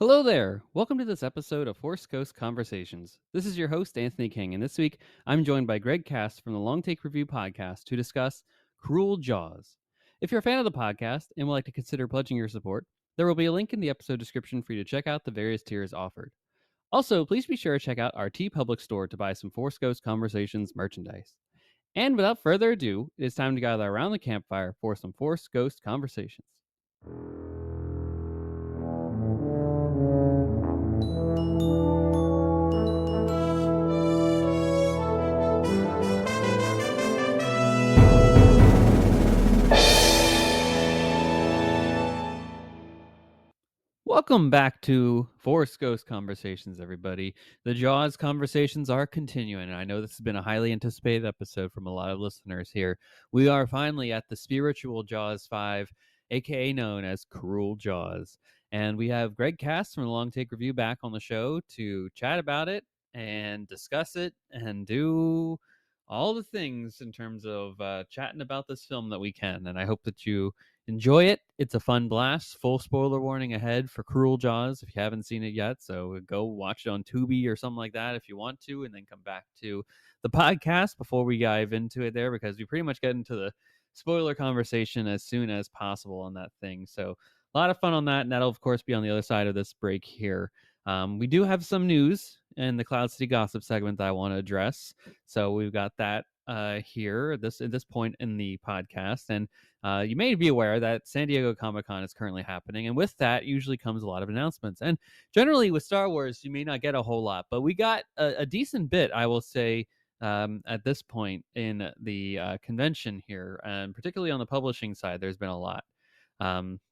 Hello there. Welcome to this episode of Horse Coast Conversations. This is your host, Anthony King, and this week I'm joined by Greg Cast from the Long Take Review podcast to discuss Cruel Jaws. If you're a fan of the podcast and would like to consider pledging your support, there will be a link in the episode description for you to check out the various tiers offered. Also, please be sure to check out our T Public store to buy some Force Coast Conversations merchandise. And without further ado, it is time to gather around the campfire for some Force Ghost Conversations. Welcome back to Force Ghost Conversations, everybody. The Jaws conversations are continuing, and I know this has been a highly anticipated episode from a lot of listeners here. We are finally at the spiritual Jaws 5, aka known as Cruel Jaws. And we have Greg Cass from the Long Take Review back on the show to chat about it and discuss it and do all the things in terms of chatting about this film that we can. And I hope that you enjoy it. It's a fun blast. Full spoiler warning ahead for Cruel Jaws if you haven't seen it yet. So go watch it on Tubi or something like that if you want to, and then come back to the podcast before we dive into it there, because we pretty much get into the spoiler conversation as soon as possible on that thing. So a lot of fun on that, and that'll of course be on the other side of this break here. We do have some news in the Cloud City Gossip segment that I want to address. So we've got that here at this point in the podcast, and you may be aware that San Diego Comic-Con is currently happening, and with that usually comes a lot of announcements. And generally with Star Wars, you may not get a whole lot, but we got a decent bit, I will say, at this point in the convention here, and particularly on the publishing side, there's been a lot.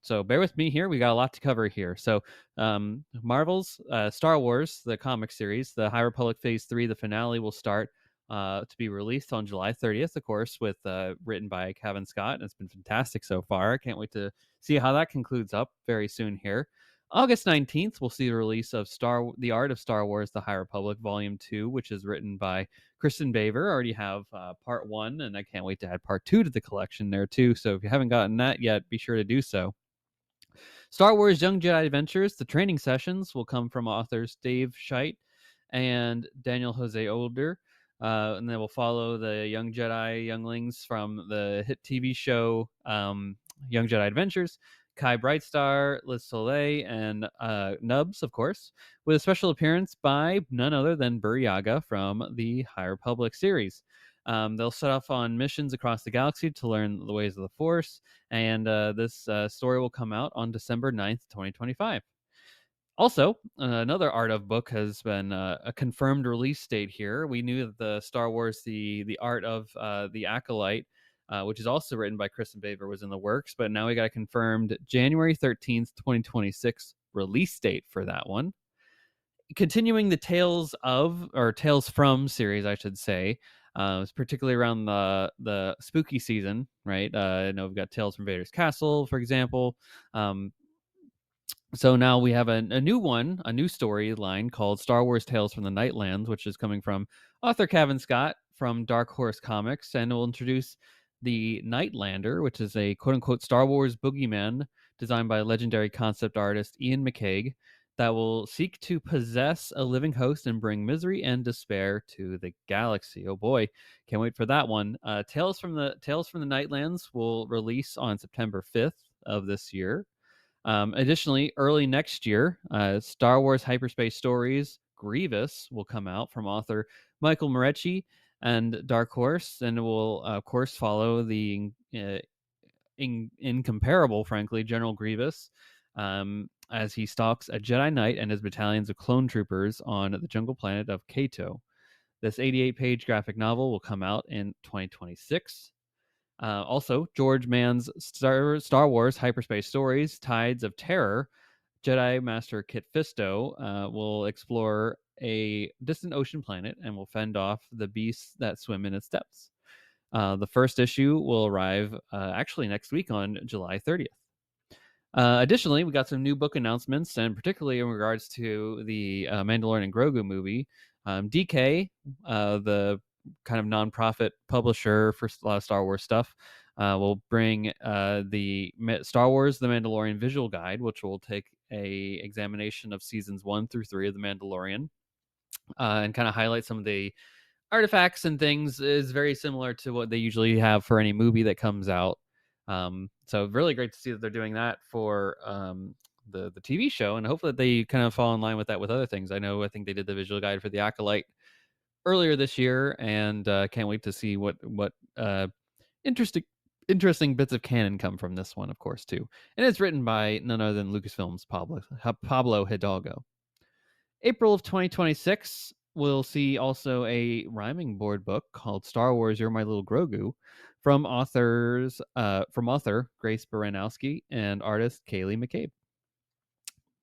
So bear with me here. We got a lot to cover here. So Marvel's Star Wars, the comic series, the High Republic Phase 3, the finale will start to be released on July 30th, of course, with written by Kevin Scott. And it's been fantastic so far. I can't wait to see how that concludes up very soon here. August 19th, we'll see the release of The Art of Star Wars, The High Republic, Volume 2, which is written by Kristen Baver. I already have part 1, and I can't wait to add part 2 to the collection there, too. So if you haven't gotten that yet, be sure to do so. Star Wars Young Jedi Adventures, the training sessions will come from authors Dave Scheidt and Daniel Jose Older. And then we'll follow the young Jedi younglings from the hit TV show Young Jedi Adventures, Kai Brightstar, Liz Soleil, and Nubs, of course, with a special appearance by none other than Buryaga from the High Republic series. They'll set off on missions across the galaxy to learn the ways of the Force, and this story will come out on December 9th, 2025. Also, another Art of book has been a confirmed release date here. We knew that the Star Wars, the Art of the Acolyte, which is also written by Kristen Baver, was in the works, but now we got a confirmed January 13th, 2026 release date for that one. Continuing the Tales from series, I should say, particularly around the spooky season, right? I know we've got Tales from Vader's Castle, for example. So now we have a new one, a new storyline called Star Wars Tales from the Nightlands, which is coming from author Kevin Scott from Dark Horse Comics, and it will introduce the Nightlander, which is a quote-unquote Star Wars boogeyman designed by legendary concept artist Ian McCaig that will seek to possess a living host and bring misery and despair to the galaxy. Oh boy, can't wait for that one. Tales from the Nightlands will release on September 5th of this year. Additionally, early next year, Star Wars Hyperspace Stories Grievous will come out from author Michael Morecci and Dark Horse, and it will, of course, follow the incomparable, frankly, General Grievous as he stalks a Jedi Knight and his battalions of clone troopers on the jungle planet of Kato. This 88-page graphic novel will come out in 2026. Also, George Mann's Star Wars Hyperspace Stories, Tides of Terror, Jedi Master Kit Fisto will explore a distant ocean planet and will fend off the beasts that swim in its depths. The first issue will arrive actually next week on July 30th. Additionally, we got some new book announcements, and particularly in regards to the Mandalorian and Grogu movie. DK, the kind of nonprofit publisher for a lot of Star Wars stuff, will bring the Star Wars The Mandalorian visual guide, which will take a examination of seasons 1 through 3 of The Mandalorian, and kind of highlight some of the artifacts and things. Is very similar to what they usually have for any movie that comes out. So really great to see that they're doing that for the TV show, and hopefully they kind of fall in line with that with other things. I think they did the visual guide for the Acolyte earlier this year, and can't wait to see what interesting interesting bits of canon come from this one, of course, too. And it's written by none other than Lucasfilm's Pablo Hidalgo. April of 2026, we'll see also a rhyming board book called Star Wars You're My Little Grogu from author Grace Baranowski and artist Kaylee McCabe.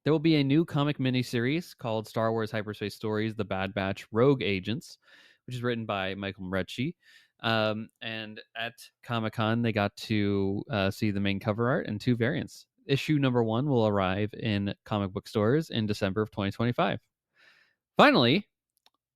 There will be a new comic miniseries called Star Wars Hyperspace Stories: The Bad Batch Rogue Agents, which is written by Michael Mrecci. And at Comic-Con, they got to see the main cover art and 2 variants. Issue number 1 will arrive in comic book stores in December of 2025. Finally,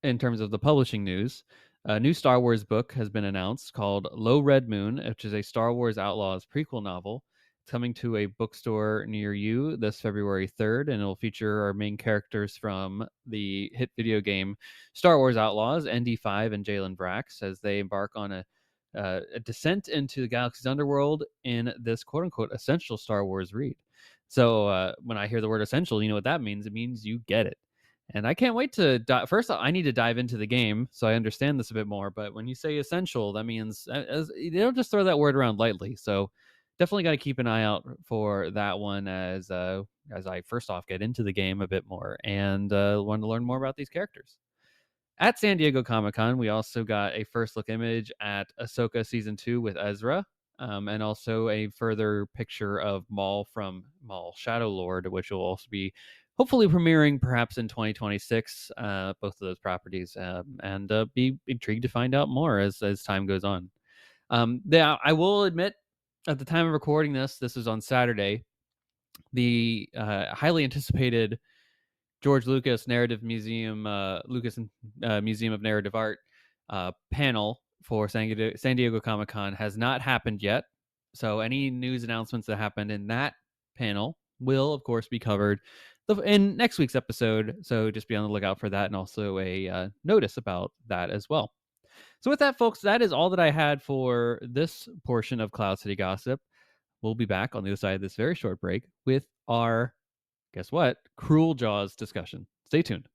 in terms of the publishing news, a new Star Wars book has been announced called Low Red Moon, which is a Star Wars Outlaws prequel novel. It's coming to a bookstore near you this February 3rd, and it'll feature our main characters from the hit video game Star Wars Outlaws, ND5 and Jalen Brax, as they embark on a descent into the galaxy's underworld in this quote-unquote essential Star Wars read. So when I hear the word essential, you know what that means. It means you get it. And I can't wait to first. I need to dive into the game so I understand this a bit more. But when you say essential, that means they don't just throw that word around lightly. So definitely got to keep an eye out for that one as I first off get into the game a bit more and want to learn more about these characters. At San Diego Comic-Con, we also got a first look image at Ahsoka Season 2 with Ezra, and also a further picture of Maul from Maul Shadow Lord, which will also be hopefully premiering perhaps in 2026, both of those properties, and be intrigued to find out more as time goes on. I will admit, at the time of recording this is on Saturday, the highly anticipated George Lucas Narrative Museum, Museum of Narrative Art panel for San Diego Comic-Con has not happened yet. So any news announcements that happened in that panel will, of course, be covered in next week's episode. So just be on the lookout for that, and also a notice about that as well. So with that, folks, that is all that I had for this portion of Cloud City Gossip. We'll be back on the other side of this very short break with our, guess what, Cruel Jaws discussion. Stay tuned.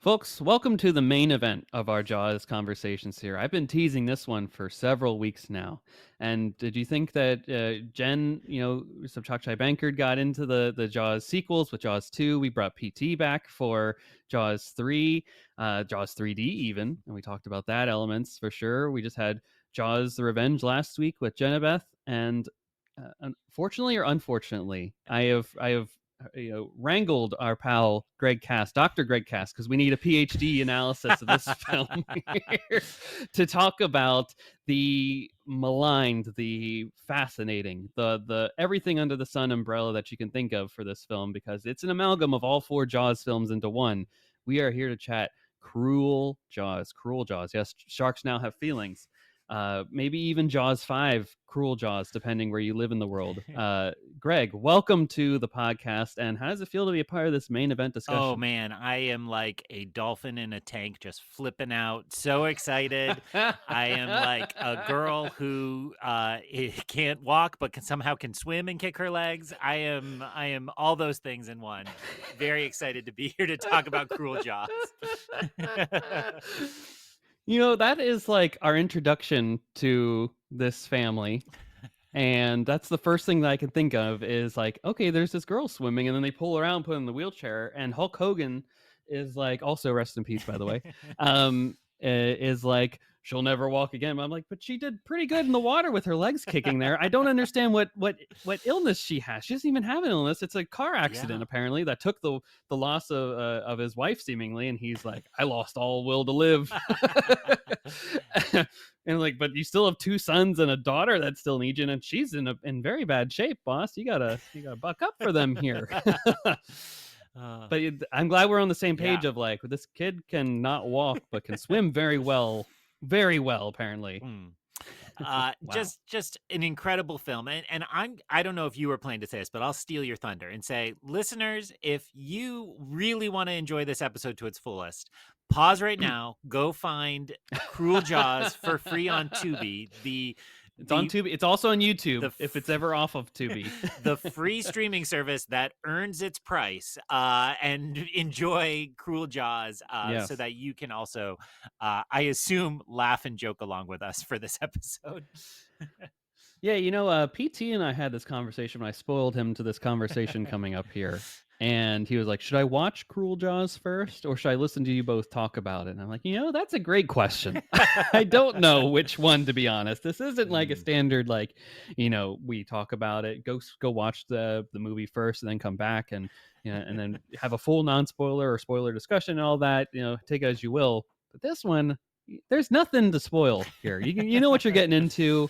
Folks, welcome to the main event of our Jaws conversations here. I've been teasing this one for several weeks now. And did you think that Jen, Subchakchai Bankard got into the Jaws sequels with Jaws 2? We brought PT back for Jaws 3, Jaws 3D even, and we talked about that elements for sure. We just had Jaws the Revenge last week with Jenabeth, and fortunately or unfortunately, I have wrangled our pal Greg Cass, Dr. Greg Cass, because we need a PhD analysis of this film here to talk about the maligned, the fascinating, the everything under the sun umbrella that you can think of for this film, because it's an amalgam of all 4 Jaws films into one. We are here to chat Cruel Jaws. Cruel Jaws. Yes, sharks now have feelings. Maybe even Jaws 5, Cruel Jaws, depending where you live in the world. Greg, welcome to the podcast. And how does it feel to be a part of this main event discussion? Oh, man, I am like a dolphin in a tank just flipping out. So excited. I am like a girl who can't walk but somehow can swim and kick her legs. I am all those things in one. Very excited to be here to talk about Cruel Jaws. That is like our introduction to this family. And that's the first thing that I can think of is like, okay, there's this girl swimming, and then they pull her out and put her in the wheelchair. And Hulk Hogan is like, also rest in peace, by the way, is like, she'll never walk again. I'm like, but she did pretty good in the water with her legs kicking there. I don't understand what illness she has. She doesn't even have an illness. It's a car accident, apparently, that took the loss of his wife, seemingly. And he's like, I lost all will to live. And like, but you still have 2 sons and a daughter that still need you, and she's in very bad shape, boss. You gotta buck up for them here. But I'm glad we're on the same page of like, this kid can not walk but can swim very well, apparently. Wow. Just an incredible film, and I don't know if you were planning to say this, but I'll steal your thunder and say, listeners, if you really want to enjoy this episode to its fullest, pause right now, go find Cruel Jaws for free on Tubi. It's on The Tubi. It's also on YouTube the if it's ever off of Tubi. the free streaming service that earns its price, and enjoy Cruel Jaws, so Yes. that you can also, I assume, laugh and joke along with us for this episode. Yeah, PT and I had this conversation. I spoiled him to this conversation coming up here. And he was like, "Should I watch Cruel Jaws first or should I listen to you both talk about it?" And I'm like, "That's a great question." I don't know which one, to be honest. This isn't like a Mm. standard like, we talk about it, go watch the movie first and then come back and then have a full non-spoiler or spoiler discussion and all that, take it as you will. But this one, there's nothing to spoil here. You know what you're getting into,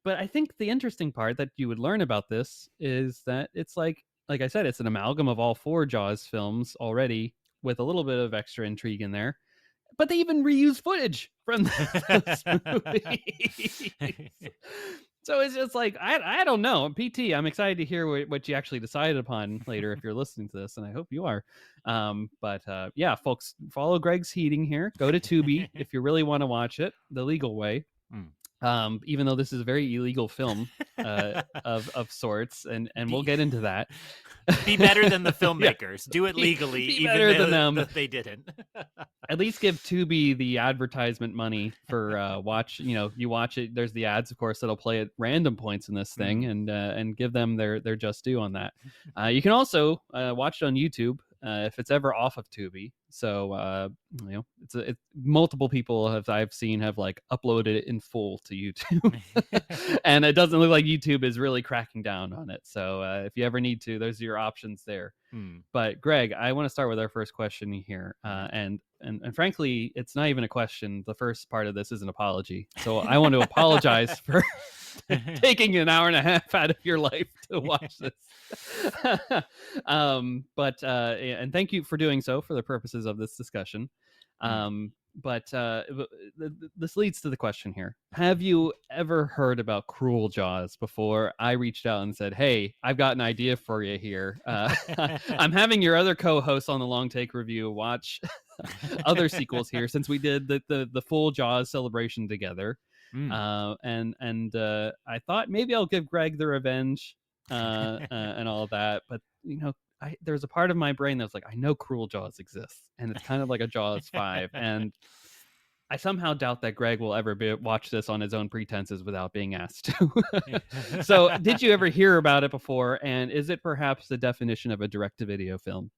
but I think the interesting part that you would learn about this is that it's like I said, it's an amalgam of all four Jaws films already with a little bit of extra intrigue in there. But they even reuse footage from those movies. So it's just like I don't know. PT, I'm excited to hear what you actually decided upon later if you're listening to this, and I hope you are. But yeah, folks, follow Greg's heating here. Go to Tubi if you really want to watch it the legal way, Mm. even though this is a very illegal film of sorts, and we'll Be get into that. be better than the Yeah, filmmakers. Do it be, legally, be even better than though them. they didn't. At least give Tubi the advertisement money for watch. You watch it. There's the ads, of course, that'll play at random points in this thing, Mm. and give them their just due on that. You can also watch it on YouTube if it's ever off of Tubi. So it's multiple people I've seen have like uploaded it in full to YouTube, and it doesn't look like YouTube is really cracking down on it. So if you ever need to, there's your options there. Mm. But Greg, I want to start with our first question here, Alright. and frankly, it's not even a question. The first part of this is an apology, so I want to apologize for taking an hour and a half out of your life to watch this. And thank you for doing so for the purposes of this discussion. Mm. This leads to the question here. Have you ever heard about Cruel Jaws before I reached out and said, "Hey, I've got an idea for you here. I'm having your other co-host on the Long Take Review watch other sequels here since we did the full Jaws celebration together. Mm. And I thought maybe I'll give Greg the revenge and all of that, but there's a part of my brain that's like, I know Cruel Jaws exists, and it's kind of like a Jaws 5, and I somehow doubt that Greg will ever watch this on his own pretenses without being asked to. So, did you ever hear about it before, and is it perhaps the definition of a direct-to-video film?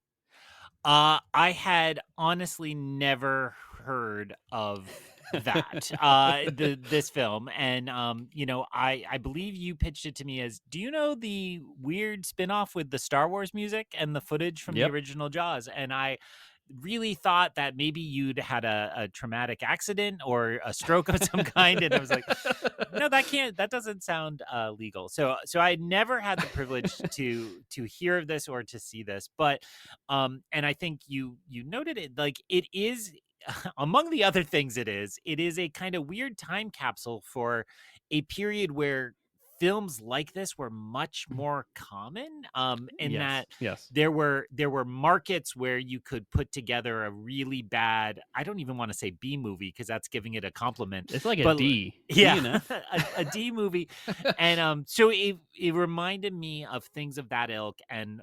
I had honestly never heard of that, this film, and, I believe you pitched it to me as, "Do you know the weird spinoff with the Star Wars music and the footage from the Yep. original Jaws?" And I really thought that maybe you'd had a traumatic accident or a stroke of some kind, and I was like, "No, that doesn't sound, legal." So I never had the privilege to hear of this or to see this, but, and I think you noted it, like, it is among the other things it is a kind of weird time capsule for a period where films like this were much more common, in Yes. that Yes. there were markets where you could put together a really bad, I don't even wanna say B movie because that's giving it a compliment, It's like a but D yeah, and F. a D movie, and, so it reminded me of things of that ilk, and,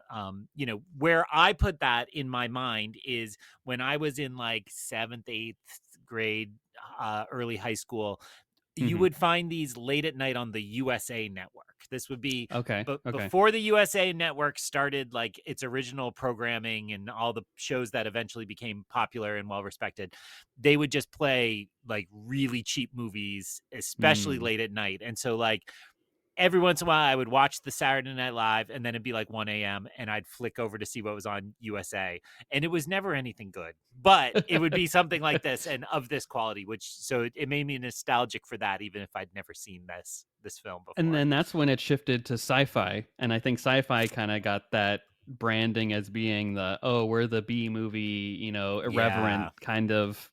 where I put that in my mind is when I was in, like, 7th, 8th grade, early high school, you Mhm. would find these late at night on the USA Network. This would be Okay. Okay. before the USA Network started, like, its original programming and all the shows that eventually became popular and well respected. They would just play, like, really cheap movies, especially Mm. late at night, and so, like, every once in a while, I would watch the Saturday Night Live, and then it'd be like 1 AM, and I'd flick over to see what was on USA, and it was never anything good, but it would be something like this and of this quality, which so it made me nostalgic for that even if I'd never seen this film And before. then that's when it shifted to sci-fi, and I think sci-fi kinda got that branding as being "Oh, we're the B movie," irreverent Yeah. kind of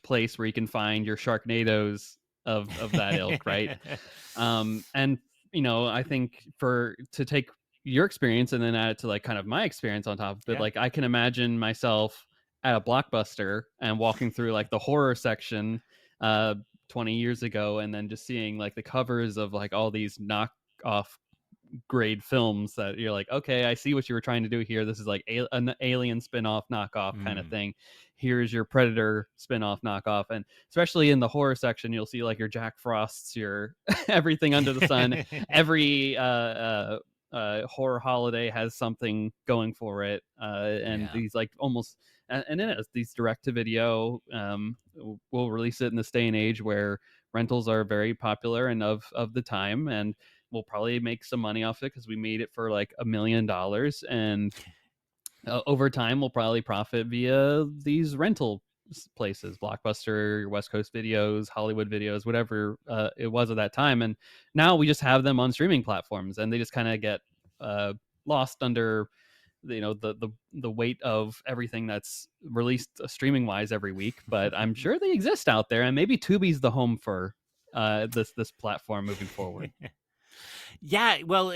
place where you can find your Sharknadoes of that ilk, right? And I think for to take your experience and then add it to like kind of my experience on top of it, Yeah. like I can imagine myself at a Blockbuster and walking through like the horror section uh 20 years ago and then just seeing like the covers of like all these knockoff grade films that you're like, okay, I see what you were trying to do here. This is like an alien spin-off knockoff kind of Mm. thing. Here's your Predator spin-off knockoff. And especially in the horror section, you'll see like your Jack Frosts, your everything under the sun. Every horror holiday has something going for it. And Yeah. these like almost and it is these direct to video will release it in this day and age where rentals are very popular and of the time, and we'll probably make some money off it because we made it for like $1 million. And over time, we'll probably profit via these rental places, Blockbuster, West Coast Videos, Hollywood Videos, whatever it was at that time. And now we just have them on streaming platforms, and they just kind of get uh, lost under the weight of everything that's released streaming wise every week. But I'm sure they exist out there, and maybe Tubi's the home for this platform moving forward. Yeah, well,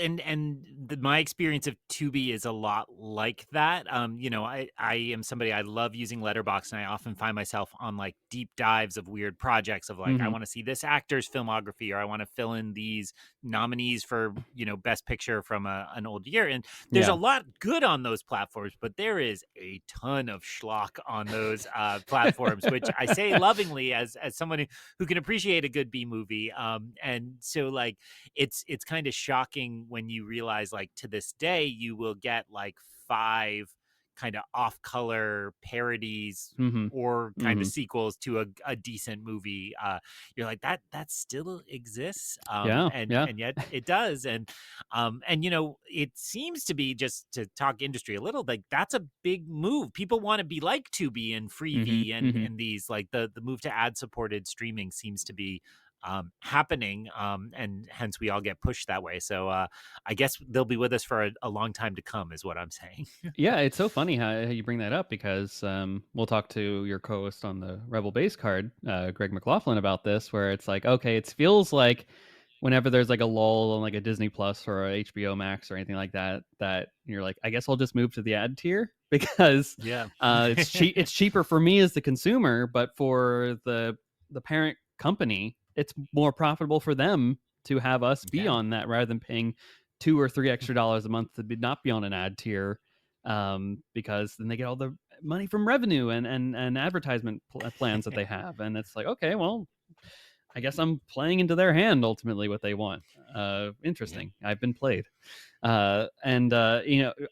my experience of Tubi is a lot like that. I am somebody, I love using Letterbox, and I often find myself on like deep dives of weird projects of like I Hmm. want to see this actor's filmography, or I want to fill in these nominees for Best Picture from an old year. And there's a Yeah. lot good on those platforms, but there is a ton of schlock on those platforms, which I say lovingly as someone who can appreciate a good B movie. And so like it's kind of shocking when you realize like to this day you will get like 5 kind of off color parodies Hmm. or kind of Hmm. sequels to a decent movie. You're like that still exists, Yeah. and Yeah. yet it does. And it seems to be, just to talk industry a little, like that's a big move. People want to be like Tubi and Hmm. Freevee and Hmm. and these like the move to ad supported streaming seems to be happening, and hence we all get pushed that way. So I guess they'll be with us for a long time to come, is what I'm saying. Yeah, it's so funny how you bring that up because we'll talk to your co-host on the Rebel Base Card, Greg McLaughlin, about this, where it's like, okay, it feels like whenever there's like a lull on like a Disney Plus or a HBO Max or anything like that, that you're like, I guess I'll just move to the ad tier because Yeah. it's cheap. It's cheaper for me as the consumer, but for the parent company, it's more profitable for them to have us be Yeah. on that rather than paying $2 or $3 extra a month to not be on an ad tier, because then they get all the money from revenue and advertisement plans that they have, and it's like, okay, well, I guess I'm playing into their hand ultimately what they want. Yeah. Interesting. I've been played. And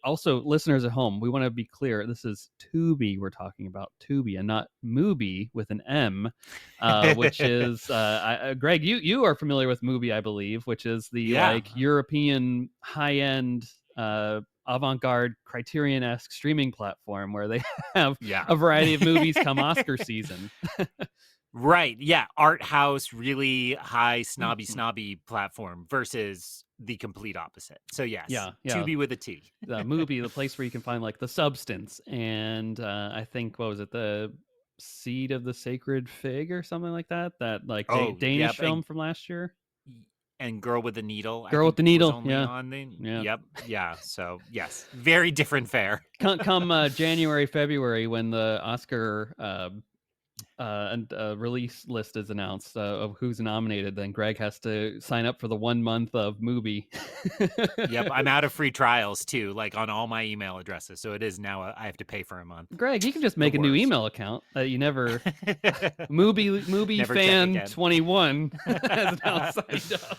also listeners at home, we want to be clear. This is Tubi we're talking about, Tubi, and not Mubi with an M, which is Greg. You are familiar with Mubi, I believe, which is the Yeah. like European high end. Avant-garde Criterion-esque streaming platform where they have Yeah. a variety of movies come Oscar season. Right. Yeah. Art house, really high snobby platform versus the complete opposite. So yes, Yeah, yeah. Tubi with a T. The movie, the place where you can find like the substance, and I think what was it, the seed of the sacred fig or something like that. That like Oh, Danish yep. film from last year. And Girl with the Needle, I Girl with think, the was Needle. only Yeah, on the. yeah. Yep. Yeah. So yes, very different fare. Come January, February when the Oscar and release list is announced of who's nominated, then Greg has to sign up for the 1 month of movie. Yep, I'm out of free trials too, like on all my email addresses. So it is now I have to pay for a month. Greg, you can just The make a new worst. email account that you never movie Never check fan again. 21 as now signed up.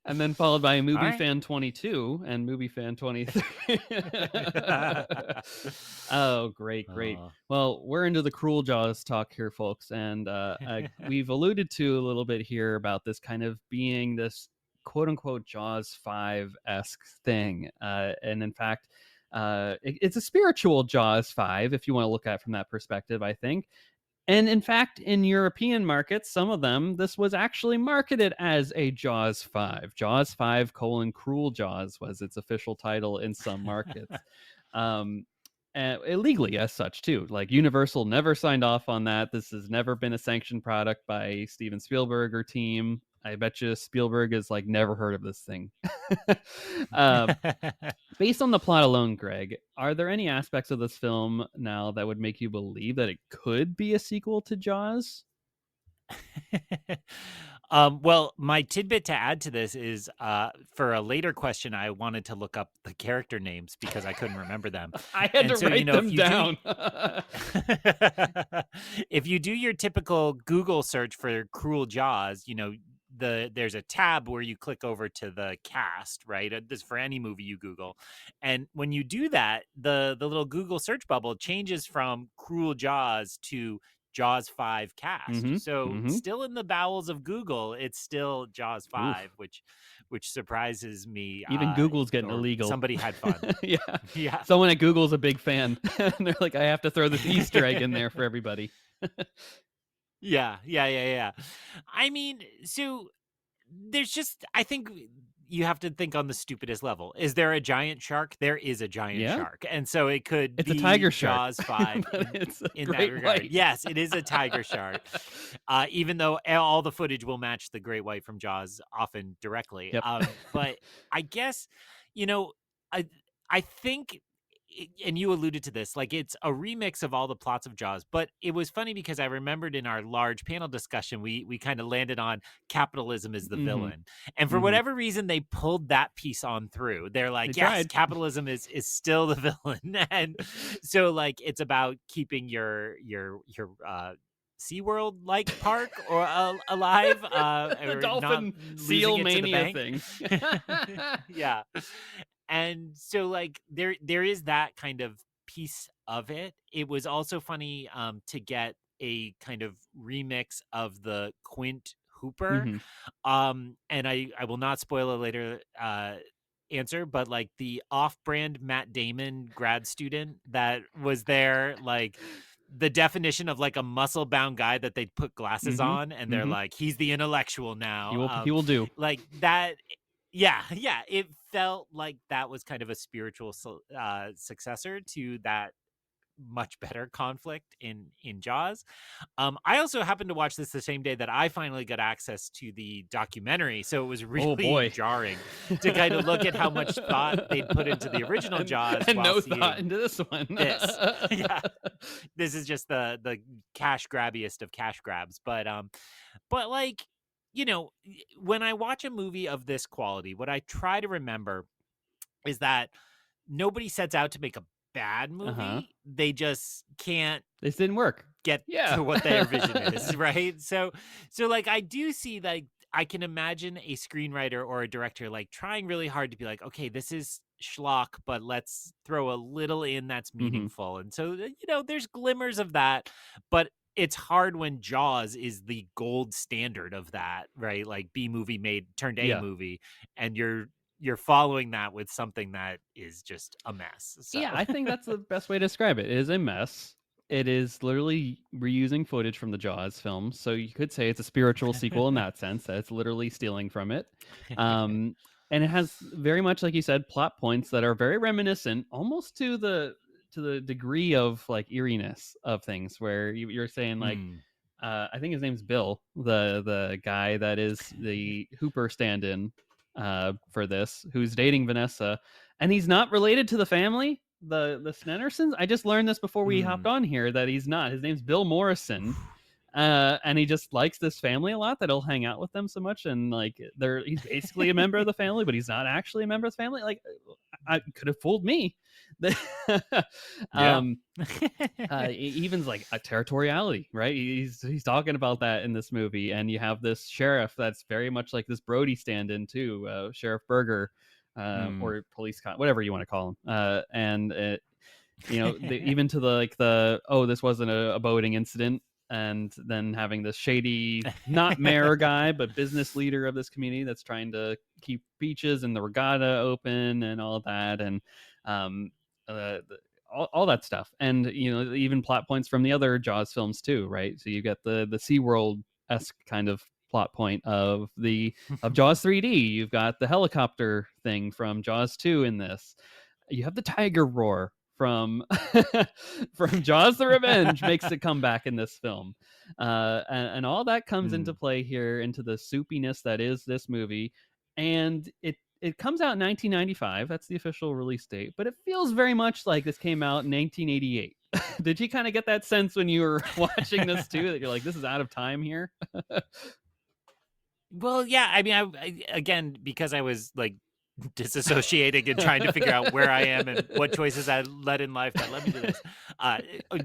And then followed by All movie right. fan 22 and movie fan 23. Oh, great, great. Uh, Well, we're into the cruel jaws talk here, folks, and we've alluded to a little bit here about this kind of being this quote unquote Jaws 5-esque thing, and in fact, it's a spiritual Jaws 5 if you want to look at it from that perspective, I think. And in fact, in European markets, some of them, this was actually marketed as a Jaws 5. Jaws 5 colon Cruel Jaws was its official title in some markets. Um, illegally as such too. Like Universal never signed off on that. This has never been a sanctioned product by Steven Spielberg or team. I bet you Spielberg has like never heard of this thing. uh, Based on the plot alone, Greg, are there any aspects of this film now that would make you believe that it could be a sequel to Jaws? Well, my tidbit to add to this is for a later question, I wanted to look up the character names because I couldn't remember them. I had And to so, write if them you do down. if you do your typical Google search for Cruel Jaws, there's a tab where you click over to the cast, right? This for any movie you Google. And when you do that, the little Google search bubble changes from Cruel Jaws to Jaws 5 cast. hmm So hmm still in the bowels of Google, it's still Jaws Oof. 5, which surprises me. Even Google's getting Or illegal. somebody had fun. Yeah. Yeah. Someone at Google's a big fan. And they're like, I have to throw this Easter egg in there for everybody. Yeah, yeah, yeah, yeah. I mean, so there's just I think you have to think on the stupidest level. Is there a giant shark? There is a giant Yeah. shark. And so it could It's a be tiger shark, Jaws 5 but it's a in that great regard. white. Yes, it is a tiger shark. Even though all the footage will match the great white from Jaws often directly. Yep. But I guess, you know, I I think and you alluded to this, like it's a remix of all the plots of Jaws, but it was funny because I remembered in our large panel discussion, we kind of landed on capitalism is the Mhm. villain. And for Mhm. whatever reason, they pulled that piece on through. They're They like, yes, tried. capitalism is still the villain. And so like it's about keeping your SeaWorld like park or alive, The or not dolphin losing seal it to the mania bank. thing. Yeah. And so like there is that kind of piece of it. It was also funny to get a kind of remix of the Quint Hooper. Mhm. And I will not spoil a later answer, but like the off-brand Matt Damon grad student that was there, like the definition of like a muscle-bound guy that they'd put glasses Mhm. on and they're Mhm. like, he's the intellectual now. He will do. Like that. Yeah, yeah, it felt like that was kind of a spiritual successor to that much better conflict in Jaws. I also happened to watch this the same day that I finally got access to the documentary, so it was Oh really boy. jarring to kind of look at how much thought they'd put into the original and, Jaws and while no thought seeing into this one. this. Yeah, this is just the cash grabbiest of cash grabs, but like, when I watch a movie of this quality, what I try to remember is that nobody sets out to make a bad Uh-huh. movie. They just can't This didn't work. get Yeah. to what their vision is, right? So like I do see, like I can imagine a screenwriter or a director like trying really hard to be like, okay, this is schlock, but let's throw a little in that's Mhm. meaningful. And so there's glimmers of that, but it's hard when Jaws is the gold standard of that, right? Like B movie made turned A Yeah. movie, and you're following that with something that is just a mess. So Yeah, I think that's the best way to describe it. It is a mess. It is literally reusing footage from the Jaws films, so you could say it's a spiritual sequel in that sense. That it's literally stealing from it, and it has very much, like you said, plot points that are very reminiscent, almost to the degree of like eeriness of things. Where you're saying like, Hmm. I think his name's Bill, the guy that is the Hooper stand-in for this, who's dating Vanessa, and he's not related to the family, the Snenersons. I just learned this before we Hmm. hopped on here that he's not. His name's Bill Morrison, and he just likes this family a lot that he'll hang out with them so much, and like he's basically a member of the family, but he's not actually a member of the family. Like I could have fooled me. Yeah. um even's like a territoriality, right? He's talking about that in this movie, and you have this sheriff that's very much like this Brody stand-in too, Sheriff Berger, Hmm. or police whatever you want to call him, and even to the like the oh, this wasn't a boating incident, and then having this shady, not mayor guy but business leader of this community that's trying to keep beaches and the regatta open and all that, and um all that stuff, and even plot points from the other Jaws films too, right? So you get the SeaWorld esque kind of plot point of Jaws 3D. You've got the helicopter thing from Jaws 2 in this. You have the tiger roar from from Jaws: The Revenge makes a comeback in this film, and all that comes into Mm. play here into the soupiness that is this movie, and it comes out in 1995. That's the official release date, but it feels very much like this came out in 1988. Did you kind of get that sense when you were watching this too, that you're like, this is out of time here? Well, yeah, I mean, again, because I was, like, disassociating and trying to figure out where I am and what choices I led in life that led me to this.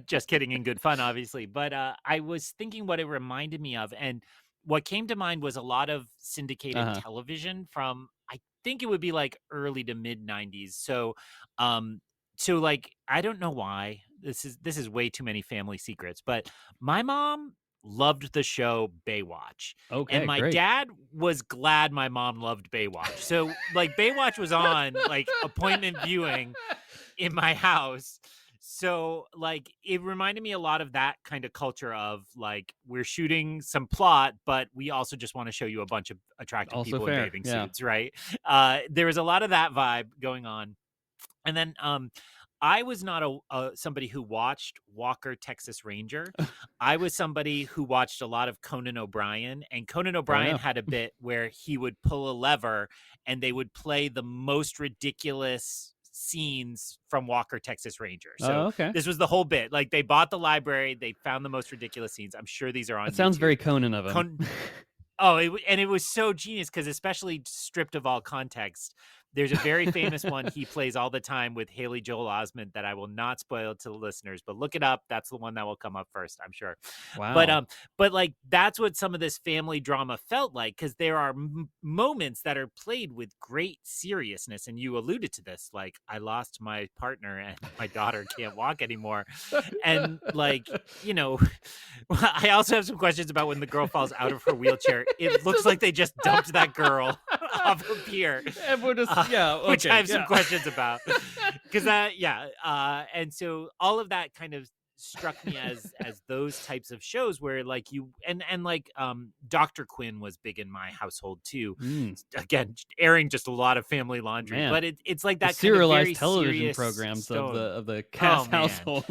Just kidding, in good fun, obviously. But I was thinking what it reminded me of, and what came to mind was a lot of syndicated Uh-huh. television from, I think it would be like early to mid '90s. Um, so like I don't know why this is way too many family secrets, but my mom loved the show Baywatch. And Okay, my great. dad was glad my mom loved Baywatch. So, like, Baywatch was on, like, appointment viewing in my house. So, like, it reminded me a lot of that kind of culture of, like, we're shooting some plot, but we also just wanna show you a bunch of attractive Also people in fair, bathing yeah. suits, right? There was a lot of that vibe going on. And then, I was not somebody who watched Walker, Texas Ranger. I was somebody who watched a lot of Conan O'Brien, and Conan Fair O'Brien enough. had a bit where he would pull a lever and they would play the most ridiculous scenes from Walker, Texas Ranger. So Oh, okay. this was the whole bit. Like they bought the library, they found the most ridiculous scenes. I'm sure these are on That sounds YouTube. very Conan of him. Con- Oh, and it was so genius because especially stripped of all context, there's a very famous one he plays all the time with Haley Joel Osment that I will not spoil to the listeners, but look it up. That's the one that will come up first, I'm sure. But Wow. but like that's what some of this family drama felt like because there are moments that are played with great seriousness, and you alluded to this, like I lost my partner and my daughter can't walk anymore, and like I also have some questions about when the girl falls out of her wheelchair. It looks Just like they just dumped that girl off a pier, everyone just yeah, which I okay, have some yeah. questions about. Because yeah, and so all of that kind of struck me as those types of shows where like you and like Dr. Quinn was big in my household too. Mm, Again, airing just a lot of family laundry, man. but it's like The that kind of serialized very television serious programs stone. of the Oh Cass man. household.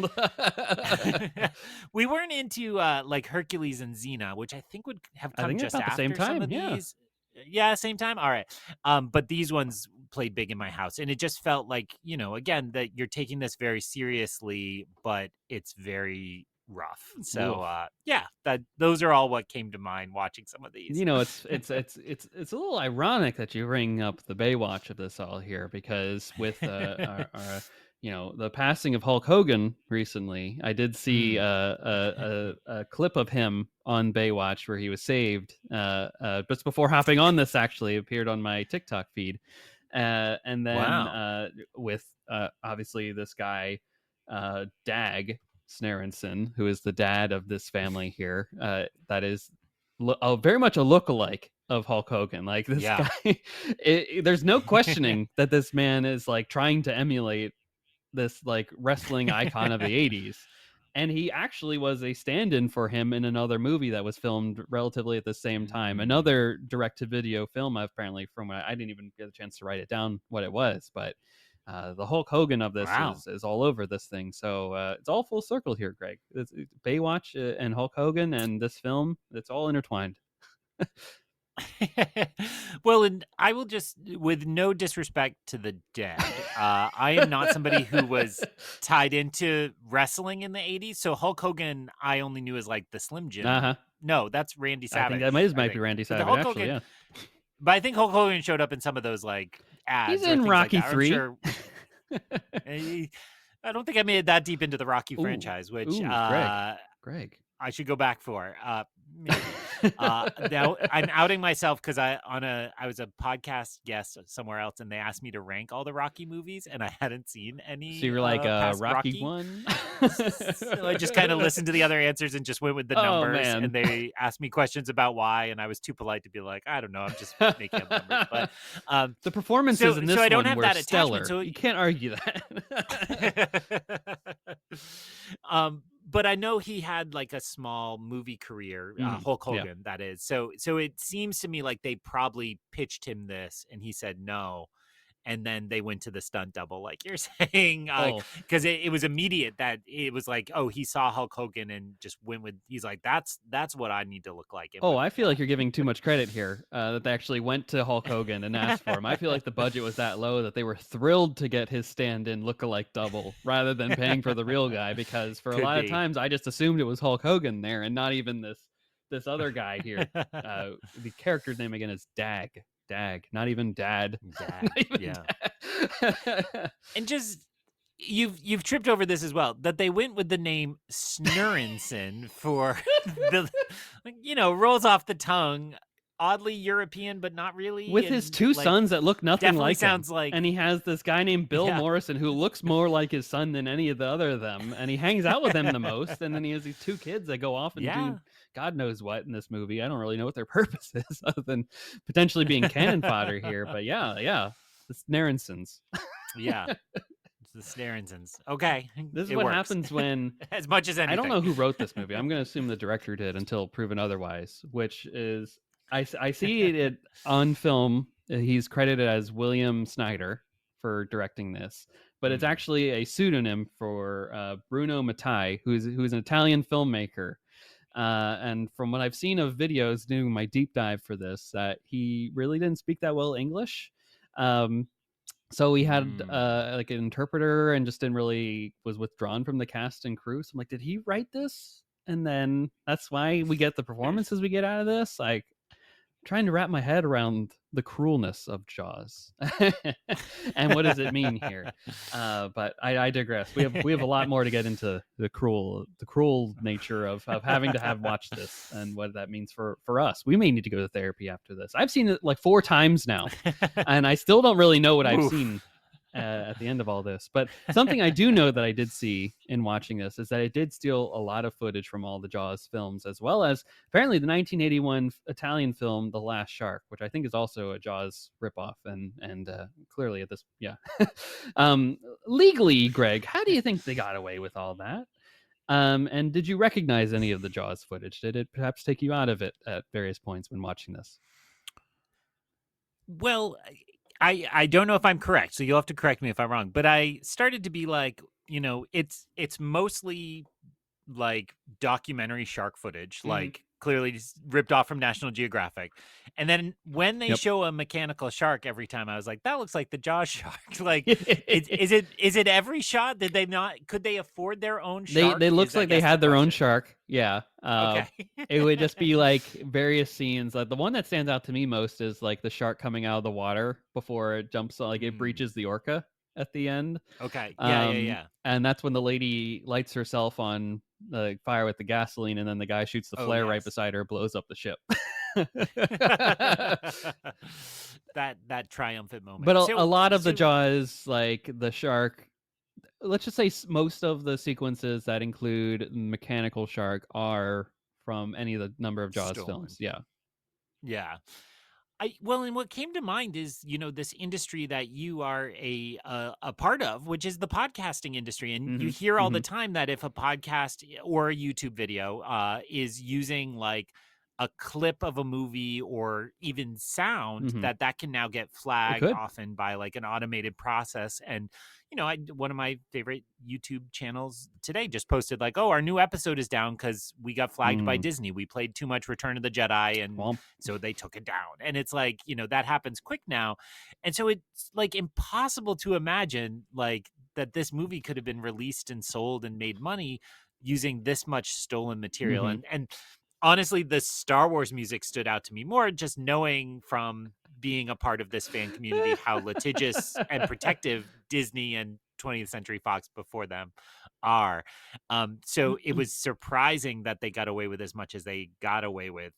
We weren't into like Hercules and Xena, which I think would have I come think just about the same after some time, of yeah. these. Yeah, same time. All right. But these ones played big in my house. And it just felt like, again, that you're taking this very seriously, but it's very rough. So Oof. yeah, that those are all what came to mind watching some of these. It's a little ironic that you bring up the Baywatch of this all here because with our the passing of Hulk Hogan recently, I did see Mm. a clip of him on Baywatch where he was saved. Just before hopping on this, actually appeared on my TikTok feed, and then Wow. with obviously this guy Dag Snarenson, who is the dad of this family here, that is very much a lookalike of Hulk Hogan. Like this Yeah. guy, there's no questioning that this man is like trying to emulate this like wrestling icon of the 80s. And he actually was a stand-in for him in another movie that was filmed relatively at the same time. Mm. Another direct-to-video film, apparently, from what I didn't even get a chance to write it down what it was, but the Hulk Hogan of this Wow. is all over this thing. So it's all full circle here, Greg. Baywatch and Hulk Hogan and this film, it's all intertwined. Well, and I will just, with no disrespect to the dead, I am not somebody who was tied into wrestling in the '80s. So Hulk Hogan, I only knew as like the Slim Jim. Uh-huh. No, that's Randy I think that Savage. I might be think, Randy but the Savage, Hulk actually, Hogan, yeah. but I think Hulk Hogan showed up in some of those like He's ads or in things like Rocky that. Or I'm 3. sure. eh, I don't think I made it that deep into the Rocky Ooh, franchise, which ooh, Greg, Greg. I should go back for. Maybe. Now I'm outing myself because I was a podcast guest somewhere else, and they asked me to rank all the Rocky movies, and I hadn't seen So any you're like, past Rocky Rocky. 1? So I just kind of listened to the other answers and just went with the Oh, numbers. man. And they asked me questions about why, and I was too polite to be like, I don't know, I'm just making up numbers. But The performances so in so this I don't one have were that attachment. stellar. So You can't argue that. but I know he had like a small movie career, Mhm. Hulk Yeah. Hogan, that is. So it seems to me like they probably pitched him this and he said no. and then they went to the stunt double, like you're saying, Oh, because it was immediate that it was like, oh, he saw Hulk Hogan and just went with. He's like, that's what I need to look like, and oh, went I with feel like that. you're giving too much credit here. That they actually went to Hulk Hogan and asked for him. I feel like the budget was that low that they were thrilled to get his stand-in look-alike double rather than paying for the real guy. Because for a Could lot of be. times, I just assumed it was Hulk Hogan there, and not even this other guy here. The character's name again is Dag. Dag, not even Dad. Not Dag, even yeah. Dad. And just you've tripped over this as well, that they went with the name Snurrenson for the, rolls off the tongue, oddly European, but not really, With his and two like sons that look nothing definitely like him. sounds like And he has this guy named Bill yeah, Morrison who looks more like his son than any of the other of them, and he hangs out with them the most. And then he has these two kids that go off and do yeah, God knows what in this movie. I don't really know what their purpose is other than potentially being cannon fodder here. But yeah, the Snarensons. yeah. It's the Snarrensons. Okay, This is it what works happens when as much as I don't anything. know who wrote this movie. I'm going to assume the director did until proven otherwise, which is I see it on film. He's credited as William Snyder for directing this, but it's Hmm. actually a pseudonym for Bruno Mattei, who's an Italian filmmaker. And from what I've seen of videos doing my deep dive for this, that he really didn't speak that well English. Um, so we had Hmm. like an interpreter and just didn't really was withdrawn from the cast and crew. So I'm like, did he write this? And then that's why we get the performances we get out of this. Like trying to wrap my head around the cruelness of Jaws and what does it mean here. But I digress. We have a lot more to get into the cruel nature of having to have watched this and what that means for us. We may need to go to therapy after this. I've seen it like 4 times now, and I still don't really know what I've seen Oof. at the end of all this. But something I do know that I did see in watching this is that it did steal a lot of footage from all the Jaws films, as well as apparently the 1981 Italian film The Last Shark, which I think is also a Jaws ripoff. And clearly at this, yeah. Legally, Greg, how do you think they got away with all that? And did you recognize any of the Jaws footage? Did it perhaps take you out of it at various points when watching this? Well, I don't know if I'm correct, so you'll have to correct me if I'm wrong. But I started to be like, it's mostly like documentary shark footage, Mm-hmm. like clearly just ripped off from National Geographic. And then when they Yep. show a mechanical shark every time, I was like, that looks like the Jaws shark. Like, is it every shot? Did they not? Could they afford their own shark? They Is looks I like they guess the had their own question. shark. Yeah. Okay. It would just be like various scenes. Like the one that stands out to me most is like the shark coming out of the water before it jumps, like it Hmm. breaches the orca at the end. Okay. Yeah. Yeah. Yeah. And that's when the lady lights herself on the fire with the gasoline, and then the guy shoots the Oh flare right yes. beside her, blows up the ship. that triumphant moment. But a So lot of the so Jaws, like the shark, let's just say most of the sequences that include mechanical shark are from any of the number of Jaws films. stolen. Yeah. Yeah. And what came to mind is, this industry that you are a part of, which is the podcasting industry, and you Hmm. hear all the Hmm. time that if a podcast or a YouTube video is using like a clip of a movie or even sound, Hmm. that can now get It flagged could. often by like an automated process. And one of my favorite YouTube channels today just posted like, oh, our new episode is down because we got flagged by Mm. Disney. We played too much Return of the Jedi, and Well. so they took it down. And it's like, that happens quick now. And so it's like impossible to imagine like that this movie could have been released and sold and made money using this much stolen material. Hmm. And honestly, the Star Wars music stood out to me more, just knowing from being a part of this fan community how litigious and protective Disney and 20th Century Fox before them are. So it was surprising that they got away with as much as they got away with.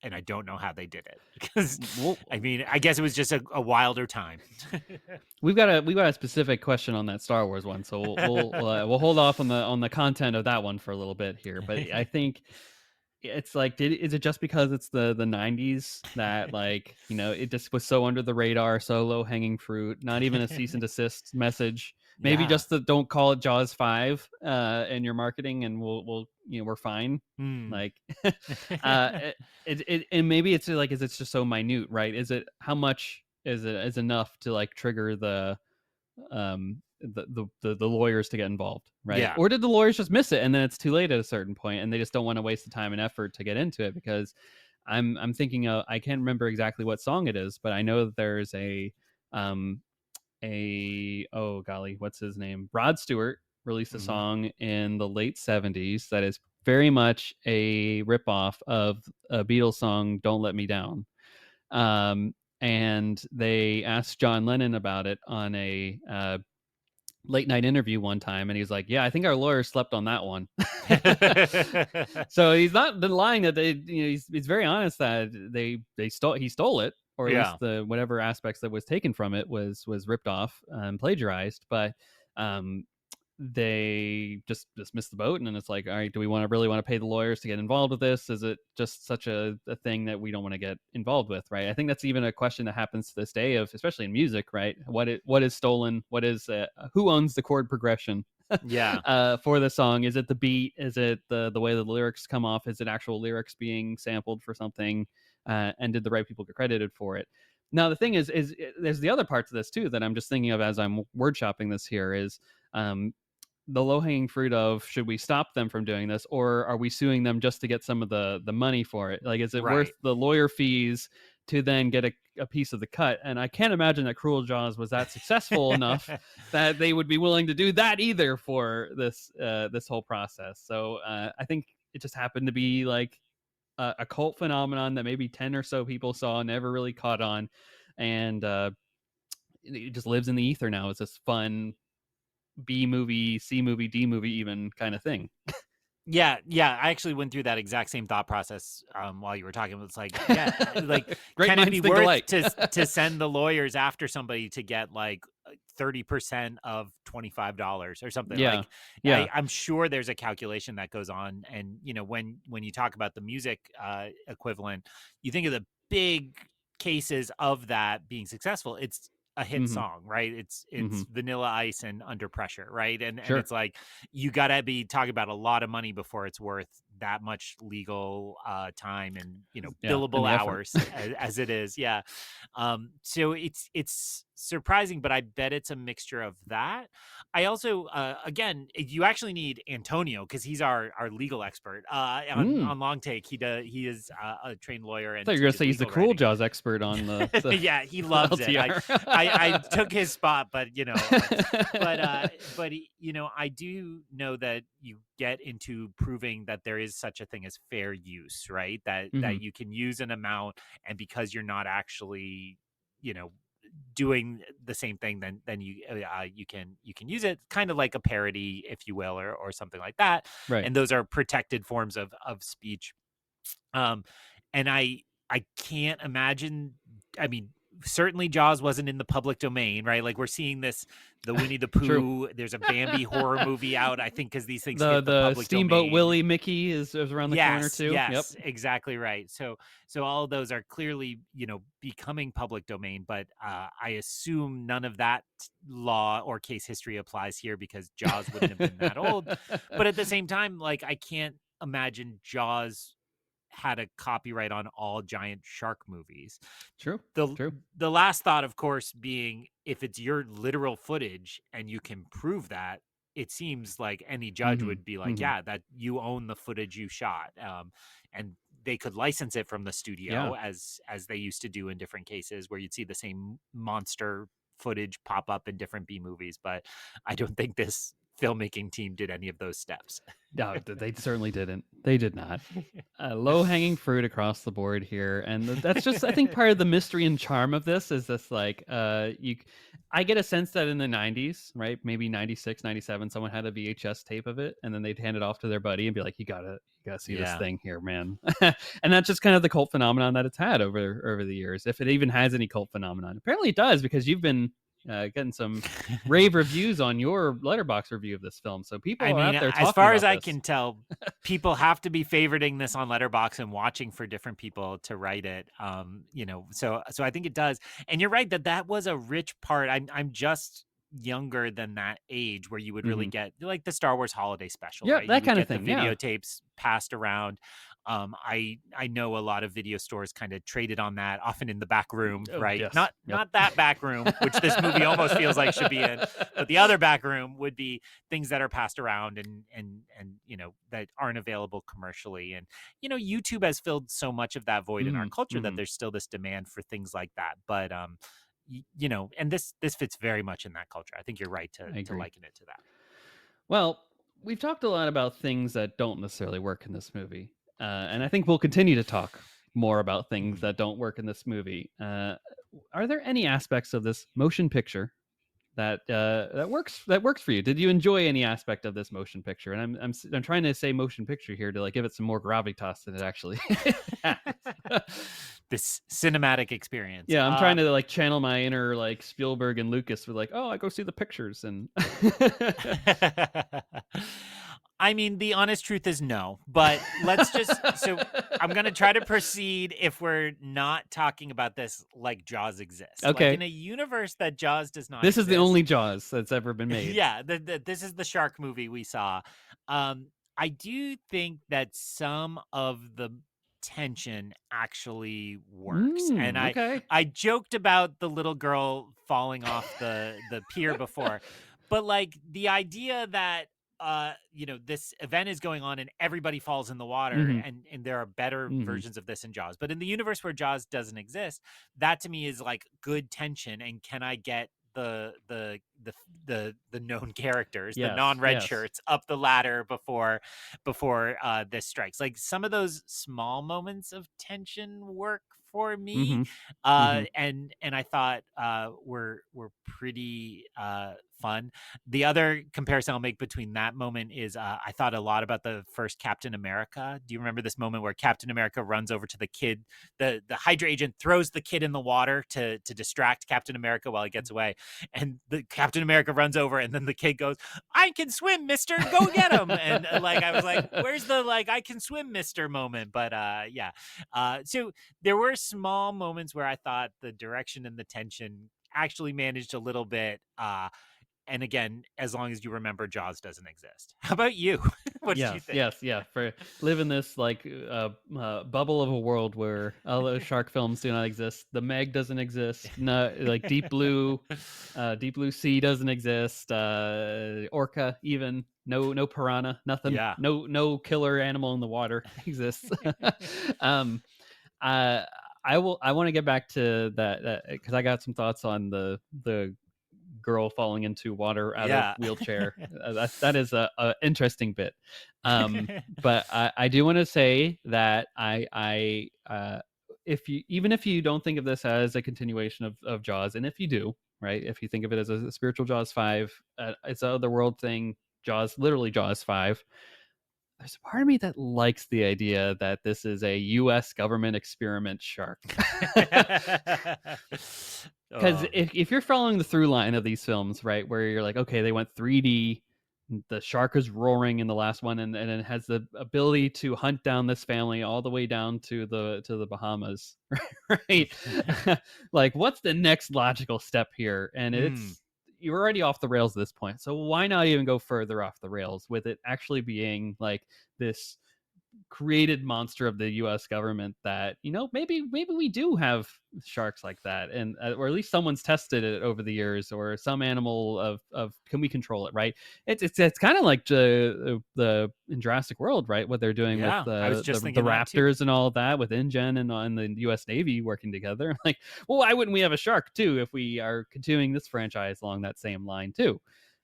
And I don't know how they did it because, Well, I mean, I guess it was just a wilder time. we've got a specific question on that Star Wars one, so we'll hold off on the content of that one for a little bit here. But I think it's like, is it just because it's the 90s that, like, it just was so under the radar, so low hanging fruit, not even a cease and desist message, maybe Yeah. just the don't call it Jaws 5 in your marketing, and we'll we're fine. Hmm. Like uh it and maybe it's like, is it's just so minute, right? Is it how much is enough to like trigger the lawyers to get involved, right? Yeah. Or did the lawyers just miss it and then it's too late at a certain point and they just don't want to waste the time and effort to get into it? Because I'm thinking I can't remember exactly what song it is, but I know that there's um a oh golly, what's his name? Rod Stewart released a Mhm. song in the late 70s that is very much a ripoff of a Beatles song, Don't Let Me Down. Um, and they asked John Lennon about it on a late night interview one time, and he's like, "Yeah, I think our lawyer slept on that one." So he's not denying that he's very honest that he stole it, or at Yeah. least the whatever aspects that was taken from it was ripped off and plagiarized, but um they just missed the boat, and then it's like, all right, do we really want to pay the lawyers to get involved with this? Is it just such a thing that we don't want to get involved with, right? I think that's even a question that happens to this day, of especially in music, right? What is stolen? What is who owns the chord progression Yeah. for the song? Is it the beat? Is it the way the lyrics come off? Is it actual lyrics being sampled for something? And did the right people get credited for it? Now the thing is there's the other parts of this too that I'm just thinking of as I'm word shopping this here is um, the low hanging fruit of, should we stop them from doing this, or are we suing them just to get some of the money for it? Like, is it worth Right. the lawyer fees to then get a piece of the cut? And I can't imagine that Cruel Jaws was that successful enough that they would be willing to do that either for this whole process. So I think it just happened to be like a cult phenomenon that maybe 10 or so people saw, never really caught on, and it just lives in the ether now as this fun B movie, C movie, D movie, even kind of thing. Yeah, yeah, I actually went through that exact same thought process, while you were talking. It's like, yeah, like, Great can it minds be think worth alike. to send the lawyers after somebody to get, like, 30% of $25 or something? Yeah, Like, yeah. I'm sure there's a calculation that goes on, and, when you talk about the music, equivalent, you think of the big cases of that being successful, it's a hit Mhm, song, right? It's mhm. Vanilla Ice and Under Pressure, right? And Sure. it's like, you gotta be talking about a lot of money before it's worth that much legal time and Yeah, and billable the effort. hours as it is. Yeah. So it's surprising, but I bet it's a mixture of that. I also again, you actually need Antonio because he's our legal expert Mm. on long take. He is a trained lawyer I and thought you were gonna teaches say he's the legal Cruel writing. Jaws expert on the Yeah, he the loves it. I LTR. I I took his spot, but I do know that you get into proving that there is such a thing as fair use, right? That Mhm. you can use an amount, and because you're not actually, you know, doing the same thing, then you can use it kind of like a parody, if you will, or something like that. Right. And those are protected forms of speech. Um, and I can't imagine. I mean, certainly Jaws wasn't in the public domain, right? Like, we're seeing this, the Winnie the True. Pooh. There's a Bambi horror movie out, I think, because these things hit the The public Steamboat domain. Willie Mickey is around the corner Yes, too. Yep. yes, exactly right. So all of those are clearly, becoming public domain, but I assume none of that law or case history applies here because Jaws wouldn't have been that old. But at the same time, like, I can't imagine Jaws had a copyright on all giant shark movies. True, The true. the last thought, of course, being, if it's your literal footage and you can prove that, it seems like any judge Mhm, would be like, mhm. yeah, that you own the footage you shot. And they could license it from the Yeah. studio, as they used to do in different cases where you'd see the same monster footage pop up in different B movies. But I don't think this filmmaking team did any of those steps. No, they certainly didn't. They did not. Low hanging fruit across the board here, and that's just, I think, part of the mystery and charm of this is this, like, I get a sense that in the 90s, right, maybe 96, 97, someone had a VHS tape of it, and then they'd hand it off to their buddy and be like, you gotta see this Yeah. thing here, man. And that's just kind of the cult phenomenon that it's had over the years, if it even has any cult phenomenon. Apparently it does, because you've been getting some rave reviews on your letterbox review of this film, so people I are mean, out there as talking far as about I this. can tell, people have to be favoriting this on Letterbox and watching for different people to write it. So I think it does. And you're right that was a rich part. I'm just younger than that age where you would really Hmm. get, like, the Star Wars holiday special, Yeah, right? You that would kind of get the thing. Yeah. videotapes passed around. I know a lot of video stores kind of traded on that, often in the back room, Oh, right? yes. Not Yep. not that back room, which this movie almost feels like should be in, but the other back room would be things that are passed around and that aren't available commercially. And YouTube has filled so much of that void in our Mhm, culture that mhm. there's still this demand for things like that. But and this fits very much in that culture. I think you're right to I agree. liken it to that. Well, we've talked a lot about things that don't necessarily work in this movie, and I think we'll continue to talk more about things Mhm. that don't work in this movie. Are there any aspects of this motion picture that works for you? Did you enjoy any aspect of this motion picture? And I'm trying to say motion picture here to like give it some more gravitas than it actually has. This cinematic experience. Yeah, I'm trying to like channel my inner like Spielberg and Lucas with like, oh, I go see the pictures and I mean, the honest truth is no, but let's just so I'm going to try to proceed if we're not talking about this like Jaws exists. Like in Okay. a universe that Jaws does not This is the only exist. Jaws that's ever been made. Yeah, this is the shark movie we saw. I do think that some of the tension actually works, and Okay. I joked about the little girl falling off the pier before, but like the idea that this event is going on and everybody falls in the water, Mhm, and there are better mhm. versions of this in Jaws, but in the universe where Jaws doesn't exist, that to me is like good tension. And can I get the known characters, the Yes, non-red yes. shirts up the ladder before this strikes? Like some of those small moments of tension work for me. Mhm, mhm. And I thought were pretty fun. The other comparison I'll make between that moment is I thought a lot about the first Captain America. Do you remember this moment where Captain America runs over to the kid? The Hydra agent throws the kid in the water to distract Captain America while he gets away, and the Captain America runs over, and then the kid goes, "I can swim, Mister. Go get him!" And like I was like, "Where's the like I can swim, Mister" moment? But yeah, so there were small moments where I thought the direction and the tension actually managed a little bit. And again, as long as you remember Jaws doesn't exist. How about you? What did you Yes, think? yes, yeah, for live in this, like, bubble of a world where all those shark films do not exist. The Meg doesn't exist, no like, Deep Blue Sea doesn't exist, Orca even, no piranha, nothing, Yeah. no killer animal in the water exists. Um, uh, I wanna get back to that because I got some thoughts on the girl falling into water out of Yeah. wheelchair. That is a interesting bit. But I do want to say that if you even if you don't think of this as a continuation of Jaws, and if you do, right, if you think of it as a spiritual Jaws 5, it's a otherworld thing. Jaws, literally Jaws 5. There's a part of me that likes the idea that this is a U.S. government experiment shark. Because Oh, if you're following the through line of these films, right, where you're like, okay, they went 3D, the shark is roaring in the last one, and it has the ability to hunt down this family all the way down to the Bahamas, right? Like, what's the next logical step here? And mm, you're already off the rails at this point, so why not even go further off the rails with it actually being like this created monster of the U.S. government that maybe we do have sharks like that, and or at least someone's tested it over the years, or some animal of can we control it, right? It's kind of like the in Jurassic World, right? What they're doing with yeah, I was just the thinking that too. raptors and all of that with InGen and the U.S. Navy working together. Like, well, why wouldn't we have a shark too if we are continuing this franchise along that same line too?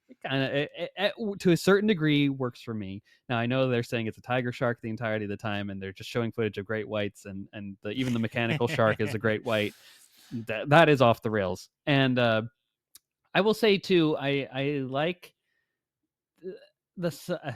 It kind of, to a certain degree, works for me. Now I know they're saying it's a tiger shark the entirety of the time, and they're just showing footage of great whites, and even the mechanical shark is a great white. That is off the rails. And I will say too, I like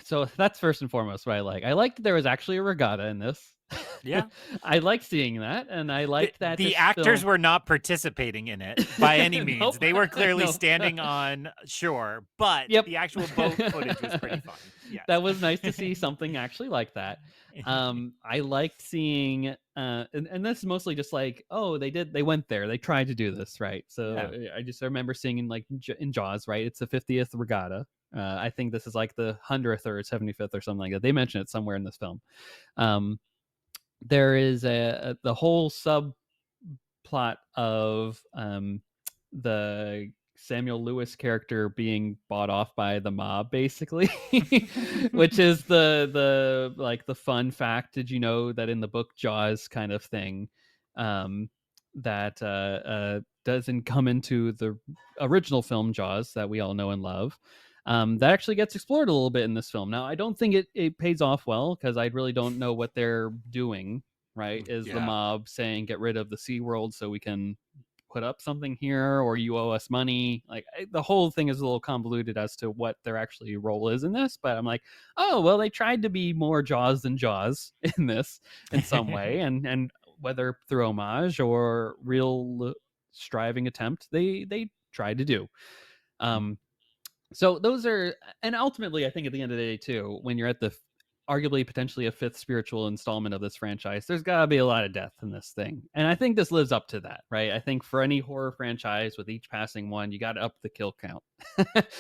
so that's first and foremost what I like. I like that there was actually a regatta in this. Yeah. I like seeing that, and I The like that the this actors film. were not participating in it by any means. Nope, They were clearly no. standing on shore, but Yep. the actual boat footage was pretty fun. That Yes. was nice to see something actually like that. I liked seeing, and this is mostly just like, oh, they went there, they tried to do this, right? So Yeah. I just remember seeing in like in Jaws, right? It's the 50th regatta. I think this is like the 100th or 75th or something like that. They mention it somewhere in this film. Um, there is the whole subplot of the Samuel Lewis character being bought off by the mob, basically, which is the like the fun fact. Did you know that in the book Jaws kind of thing, um, that doesn't come into the original film Jaws that we all know and love? That actually gets explored a little bit in this film. Now, I don't think it pays off well because I really don't know what they're doing. Right? Is the Yeah. mob saying get rid of the Sea World so we can put up something here, or you owe us money? Like, the whole thing is a little convoluted as to what their actually role is in this, but I'm like, oh well, they tried to be more Jaws than Jaws in this in some way, and whether through homage or real striving attempt, they tried to do. um so those are, and ultimately, I think at the end of the day, too, when you're at the arguably potentially a fifth spiritual installment of this franchise, there's got to be a lot of death in this thing, and I think this lives up to that, right? I think for any horror franchise, with each passing one, you got to up the kill count,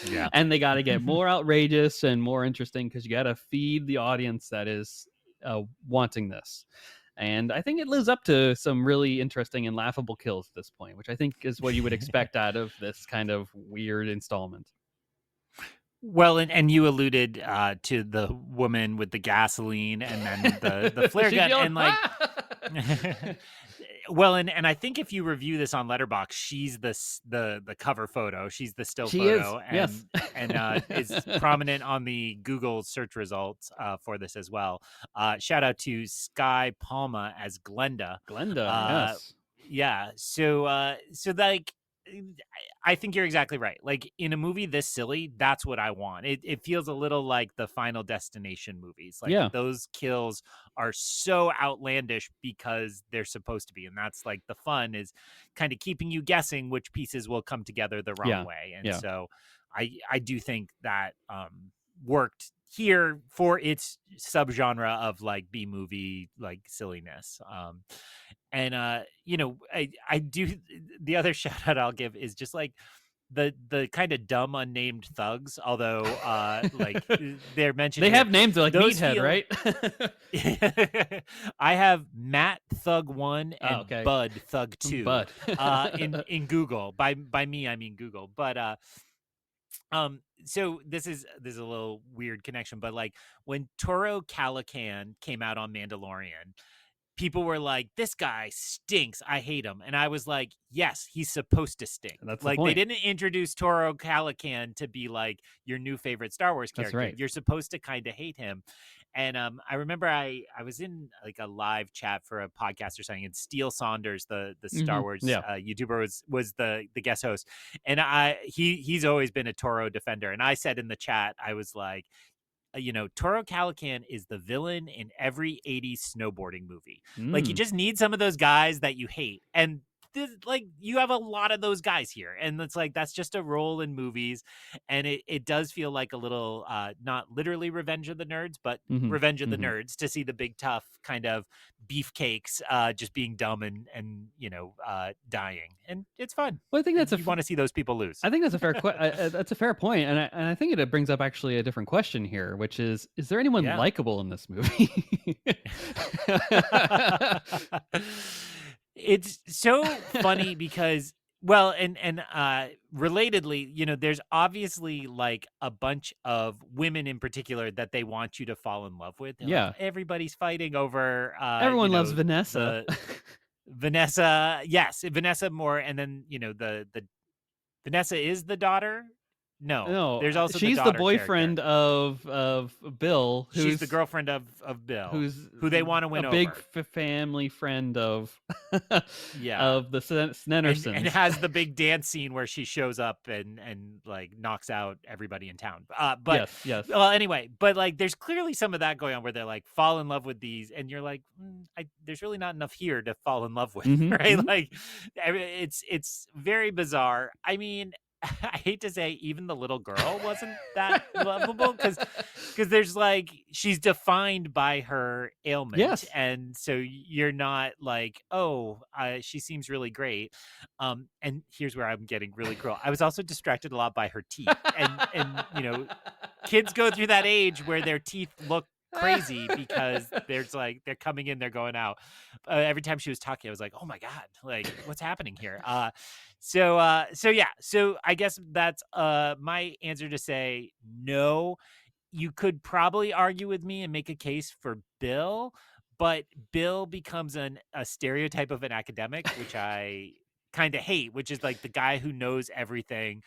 Yeah. and they got to get more outrageous and more interesting because you got to feed the audience that is wanting this. And I think it lives up to some really interesting and laughable kills at this point, which I think is what you would expect out of this kind of weird installment. Well, and you alluded to the woman with the gasoline and then the flare She's gun, yelling, and like "Ah!" well, and I think if you review this on Letterbox, she's the cover photo, she's the still She is, photo, yes. and is prominent on the Google search results for this as well. Shout out to Sky Palma as Glenda. Glenda, Uh, yes. yeah, so like I think you're exactly right. Like in a movie this silly, that's what I want. It feels a little like the Final Destination movies. Like Yeah, those kills are so outlandish because they're supposed to be. And that's like the fun, is kind of keeping you guessing which pieces will come together the wrong yeah, way. And yeah. so I do think that worked here for its subgenre of like B movie like silliness. And you know, I do, the other shout out I'll give is just like the kind of dumb unnamed thugs, although like they're mentioned They here. have names, they're like Those Meathead, feel right? I have Matt Thug 1 Oh, and okay. Bud Thug 2 Bud. in Google. By me I mean Google. But so this is a little weird connection, but like when Toro Calican came out on Mandalorian, people were like, "This guy stinks. I hate him." And I was like, "Yes, he's supposed to stink." That's the Like they point. didn't introduce Toro Calican to be like your new favorite Star Wars That's character. right. You're supposed to kind of hate him. And I remember I was in like a live chat for a podcast or something, and Steele Saunders, the Star Mhm. Wars Yeah. YouTuber, was the guest host, and he's always been a Toro defender. And I said in the chat, I was like, you know, Toro Calican is the villain in every 80s snowboarding movie. Like, you Mm. just need some of those guys that you hate. And like, you have a lot of those guys here. And it's like, that's just a role in movies. And it does feel like a little, not literally Revenge of the Nerds, but Mhm. Revenge of the Mhm. Nerds, to see the big, tough kind of beefcakes just being dumb and you know, dying. And it's fun. Well, I think that's a You want to see those people lose. I think that's a that's a fair point, and I think it brings up actually a different question here, which is there anyone Yeah. likable in this movie? It's so funny because, well, and relatedly, you know, there's obviously like a bunch of women in particular that they want you to fall in love with. They're like, Yeah. everybody's fighting over you Everyone loves know, Vanessa. the Vanessa, yes, Vanessa Moore, and then, you know, the Vanessa is the daughter? No, No, there's also the she's the daughter character. boyfriend of Bill, She's the girlfriend of Bill, who's who they want to a win big over. family friend of Yeah. of the And Snenersons. has the big dance scene where she shows up and like knocks out everybody in town. But Yes, yes. well, anyway, but like there's clearly some of that going on where they're like fall in love with these, and you're like, there's really not enough here to fall in love with, Mhm, right? mhm. Like, it's very bizarre. I mean, I hate to say, even the little girl wasn't that lovable because there's like she's defined by her ailment, Yes. and so you're not like, oh, she seems really great. And here's where I'm getting really cruel. I was also distracted a lot by her teeth, and you know, kids go through that age where their teeth look crazy because there's like they're coming in, they're going out. Every time she was talking, I was like, "Oh my god, like what's happening here?" So yeah, so I guess that's my answer to say no. You could probably argue with me and make a case for Bill, but Bill becomes a stereotype of an academic, which I kind of hate, which is like the guy who knows everything,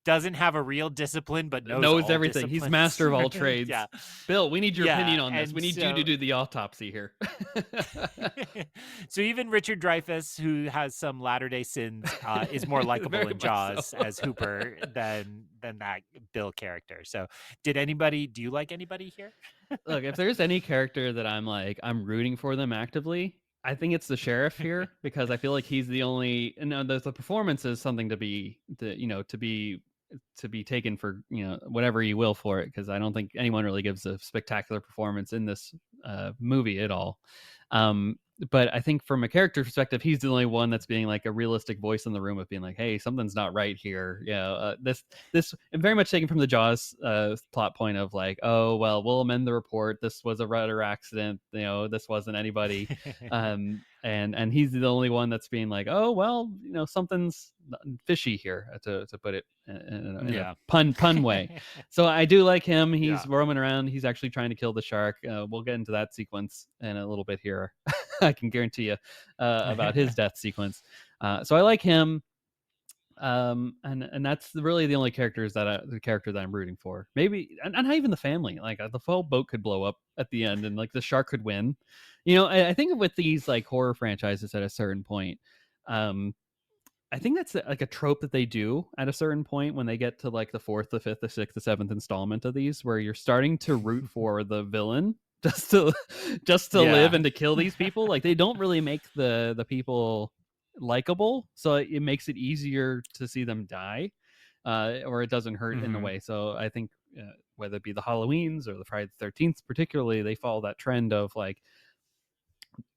doesn't have a real discip but knows Knows all everything. He's disciplines. master of all trades. Yeah. Bill, we need your opinion Yeah, on this. We and need you to so do the autopsy here. so even Richard Dreyfuss, who has some Latter-day Sins, is more likable Very in much so. Jaws as Hooper than that Bill character. So, do you like anybody here? Look, if there's any character that I'm like, I'm rooting for them actively, I think it's the sheriff here because I feel like he's the only. And the performance is something to be taken for whatever you will for it because I don't think anyone really gives a spectacular performance in this movie at all. Um, but I think from a character perspective, he's the only one that's being like a realistic voice in the room of being like, "Hey, something's not right here." This very much taken from the Jaws plot point of like, "Oh well, we'll amend the report. This was a rudder accident. This wasn't anybody." And he's the only one that's being like, "Oh well, something's fishy here," to put it in a Yeah. pun way. So I do like him. He's Yeah. roaming around. He's actually trying to kill the shark. We'll get into that sequence in a little bit here. I can guarantee you about his death sequence. So I like him. And that's really the only the character that I'm rooting for. Maybe, and not even the family. Like the whole boat could blow up at the end, and like the shark could win. I think with these like horror franchises at a certain point, um, I think that's like a trope that they do at a certain point when they get to like the fourth, the fifth, the sixth, the seventh installment of these, where you're starting to root for the villain just to live Yeah. and to kill these people. Like they don't really make the people likable, so it makes it easier to see them die, or it doesn't hurt in a Mhm. way. So I think whether it be the Halloweens or the Friday the 13th, particularly, they follow that trend of like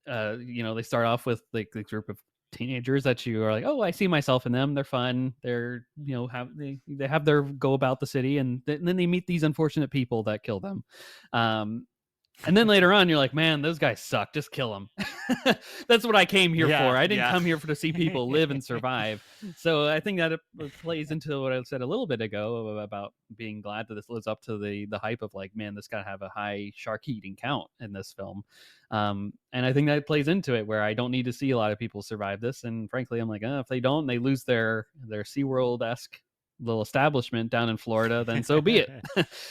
they start off with like the group of teenagers that you are like, oh, I see myself in them. They're fun. They're they have their go about the city, and then they meet these unfortunate people that kill them. Um, and then later on, you're like, man, those guys suck. Just kill them. That's what I came here for. Yeah, I didn't yeah. come here for to see people live and survive. So I think that it plays into what I said a little bit ago about being glad that this lives up to the hype of like, man, this got to have a high shark eating count in this film. And I think that plays into it where I don't need to see a lot of people survive this. And frankly, I'm like, if they don't, they lose their SeaWorld esque little establishment down in Florida, then so be it.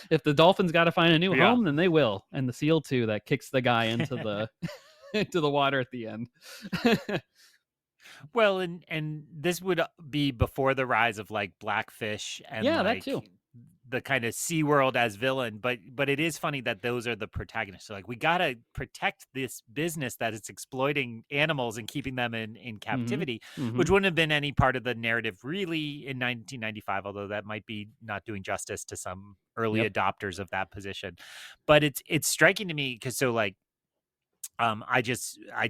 If the dolphins got to find a new Yeah. home, then they will. And the seal too that kicks the guy into the into the water at the end. Well, and this would be before the rise of like Blackfish and Yeah, that like too. the kind of SeaWorld as villain, but it is funny that those are the protagonists. So like we gotta protect this business that is exploiting animals and keeping them in Mm-hmm. captivity, Mm-hmm. which wouldn't have been any part of the narrative really in 1995, although that might be not doing justice to some early Yep. adopters of that position. But it's striking to me because so like I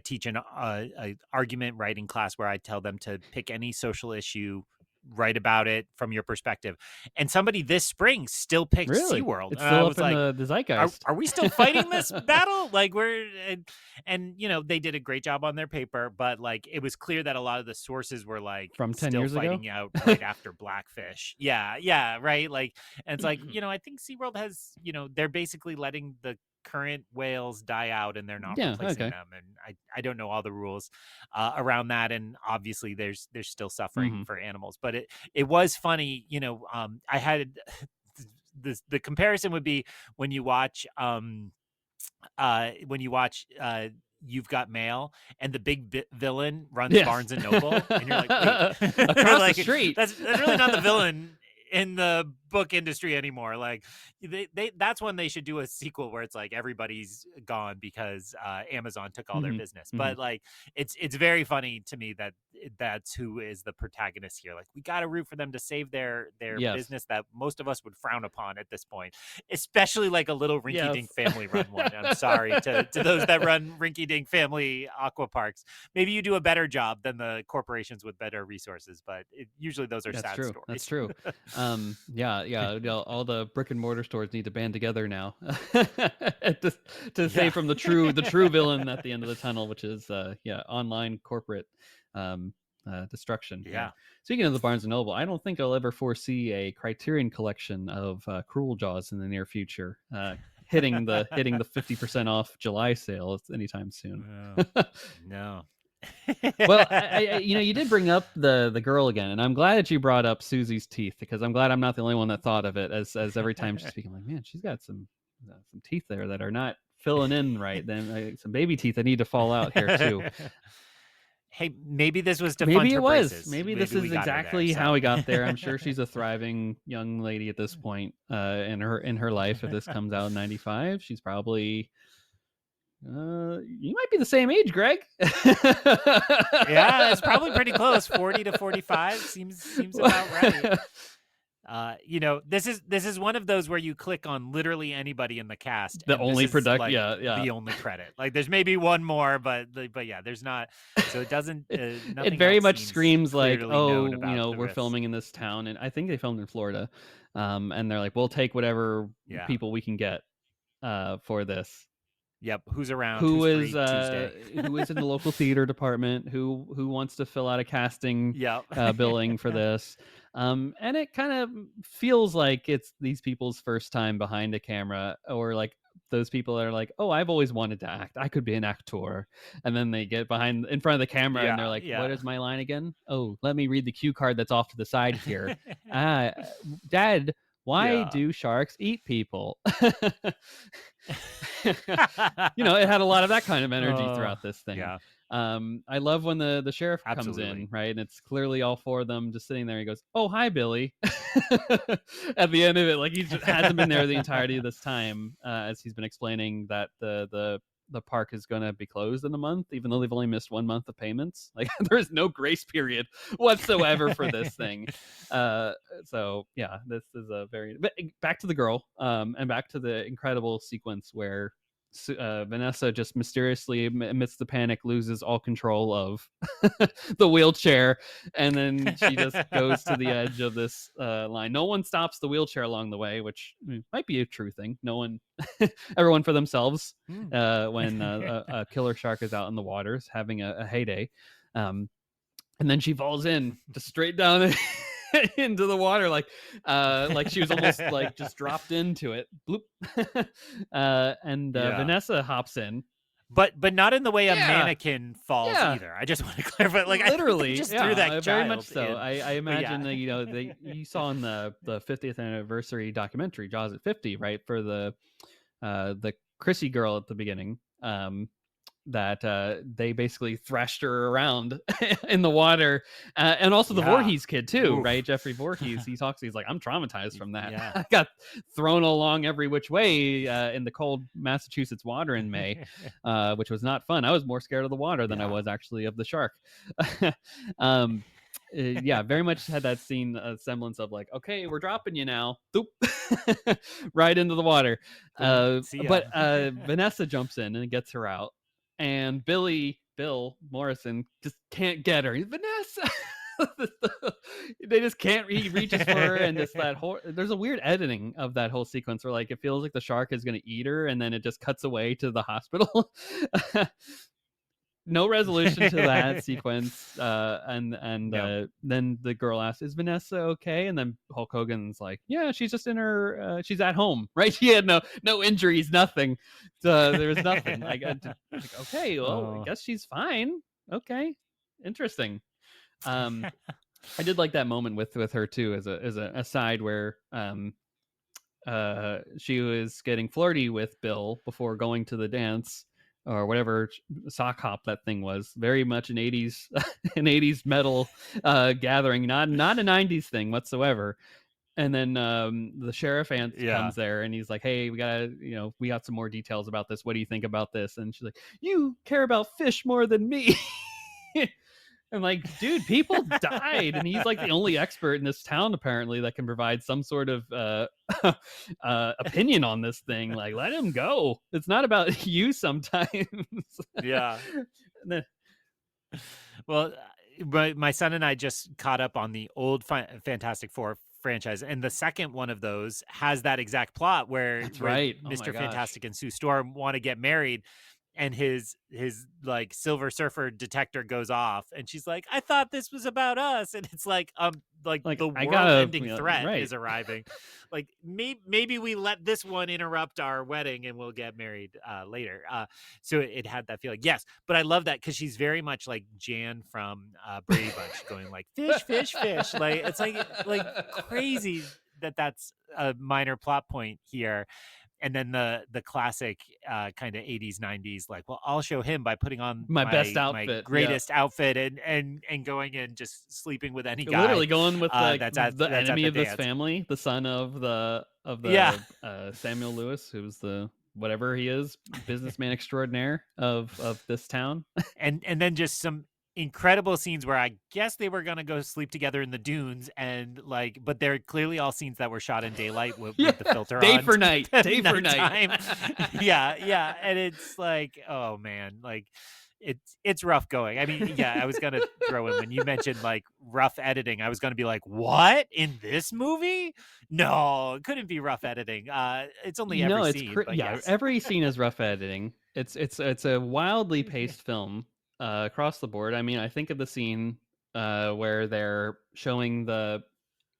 teach a argument writing class where I tell them to pick any social issue, write about it from your perspective. And somebody this spring still picked Really? SeaWorld. It's And I still up was in like, the zeitgeist. are we still fighting this battle? Like and they did a great job on their paper, but like it was clear that a lot of the sources were like From 10 still years ago. fighting out right after Blackfish. Yeah, yeah, right. Like, and it's like, I think SeaWorld has, they're basically letting the current whales die out and they're not Yeah, replacing okay. them. And I don't know all the rules around that. And obviously there's still suffering Mm-hmm. for animals, but it was funny, I had the comparison would be when you watch You've Got Mail and the big villain runs Yes. Barnes and Noble and you're like, wait, Across the like street. that's really not the villain in the book industry anymore. Like they that's when they should do a sequel where it's like everybody's gone because Amazon took all their Mm-hmm. business. Mm-hmm. But like it's very funny to me that that's who is the protagonist here. Like, we got to root for them to save their Yes. business that most of us would frown upon at this point, especially like a little rinky dink Yes. family run one. I'm sorry to those that run rinky dink family aqua parks. Maybe you do a better job than the corporations with better resources, but usually those are That's sad true. That's stories. true. Yeah, yeah. All the brick and mortar stores need to band together now to Yeah. save from the true villain at the end of the tunnel, which is yeah, online corporate um destruction Yeah. here. Speaking of the Barnes and Noble, I don't think I'll ever foresee a Criterion collection of Cruel Jaws in the near future. Hitting the 50% off July sale anytime soon. Oh, no. Well, you did bring up the girl again, and I'm glad that you brought up Susie's teeth because I'm glad I'm not the only one that thought of it. As every time she's speaking, I'm like, man, she's got some teeth there that are not filling in right. Then some baby teeth that need to fall out here too. Hey, maybe this was to fund Maybe it her was. braces. Maybe this Maybe we is got her there. exactly how So we got there. I'm sure she's a thriving young lady at this point in her life. If this comes out in '95, she's probably you might be the same age, Greg. yeah, it's probably pretty close. 40 to 45 seems about right. This is one of those where you click on literally anybody in the cast, The and this only is product, like yeah, yeah. the only credit. Like, there's maybe one more, but yeah, there's not. So it doesn't. It Nothing very else much seems screams like, clearly known oh, about the we're risks. filming in this town, and I think they filmed in Florida, and they're like, we'll take whatever Yeah. people we can get for this. Yep. Who's around? Who Who's is free Tuesday? who is in the local theater department? Who wants to fill out a casting Yep. billing for this? And it kind of feels like it's these people's first time behind a camera, or like those people that are like, oh, I've always wanted to act. I could be an actor. And then they get in front of the camera and they're Yeah. like, what Yeah. is my line again? Oh, let me read the cue card that's off to the side here. Ah, Dad, why yeah. do sharks eat people? It had a lot of that kind of energy throughout this thing. Yeah. I love when the sheriff comes in, Absolutely. right? And it's clearly all four of them just sitting there. He goes, "Oh, hi, Billy." At the end of it, like he just hasn't been there the entirety of this time, as he's been explaining that the park is going to be closed in a month, even though they've only missed 1 month of payments. Like there is no grace period whatsoever for this thing. So yeah, this is a very. But back to the girl, and back to the incredible sequence where Vanessa just mysteriously, amidst the panic, loses all control of the wheelchair, and then she just goes to the edge of this line. No one stops the wheelchair along the way, which might be a true thing. No one, everyone for themselves. When a killer shark is out in the waters having a heyday, and then she falls in just straight down into the water, like she was almost like just dropped into it. Bloop. And Yeah. Vanessa hops in. But not in the way a Yeah, mannequin falls yeah, either. I just want to clarify. Like, I think they literally, just threw yeah, that very much child so. in. I But imagine yeah. that you saw in the 50th anniversary documentary Jaws at 50, right, for the Chrissy girl at the beginning. That they basically thrashed her around in the water, and also the Yeah. Voorhees kid too, right? Oof. Jeffrey Voorhees. He talks. He's like, I'm traumatized from that. Yeah. I got thrown along every which way in the cold Massachusetts water in May, which was not fun. I was more scared of the water than I Yeah. was actually of the shark. um, yeah, very much had that scene semblance of like, okay, we're dropping you now, Doop. Right into the water. See ya. But Vanessa jumps in and gets her out, and Bill Morrison just can't get her. Vanessa. They just can't. He reaches for her, and just that whole. There's a weird editing of that whole sequence where like it feels like the shark is going to eat her, and then it just cuts away to the hospital. No resolution to that sequence, and No. then the girl asks, "Is Vanessa okay?" And then Hulk Hogan's like, "Yeah, she's just in her, she's at home, right? She had no injuries, nothing. There was nothing. Like, okay, well, I Oh. guess she's fine. Okay, interesting." I did like that moment with her too, as a aside where she was getting flirty with Bill before going to the dance or whatever sock hop that thing was. Very much an 80s an 80s metal gathering, not a 90s thing whatsoever. And then the sheriff aunt Yeah. comes there and he's like, hey, we got some more details about this. What do you think about this? And she's like, you care about fish more than me. I'm like, dude, people died, and he's like the only expert in this town apparently that can provide some sort of opinion on this thing. Like, let him go. It's not about you sometimes. Yeah. And then- Well, my son and I just caught up on the old Fantastic Four franchise, and the second one of those has that exact plot where that's right. Oh my Mr. gosh. Fantastic and Sue Storm want to get married, and his like Silver Surfer detector goes off, and she's like, "I thought this was about us," and it's like Like the I gotta, world-ending threat right. is arriving. Like maybe we let this one interrupt our wedding, and we'll get married later. So it had that feeling. Yes, but I love that because she's very much like Jan from Brady Bunch, going like fish, fish, fish. Like it's like crazy that that's a minor plot point here. And then the classic kind of 80s 90s like, well, I'll show him by putting on My best my outfit. Yeah. greatest outfit and going and just sleeping with any guy Literally going with like the that's at enemy the of this dance. family, the son of Yeah. Samuel Lewis, who's the whatever he is, businessman extraordinaire of this town. And then just some incredible scenes where I guess they were gonna go sleep together in the dunes and like, but they're clearly all scenes that were shot in daylight Yeah, with the filter day on for to night, make them day for night. nighttime. Yeah, yeah, and it's like, oh man, like it's rough going. I mean, yeah, I was gonna throw in when you mentioned like rough editing. I was gonna be like, what in this movie? No, it couldn't be rough editing. It's only every No, scene, but yeah, yes. every scene is rough editing. It's a wildly paced film across the board. I mean, I think of the scene where they're showing the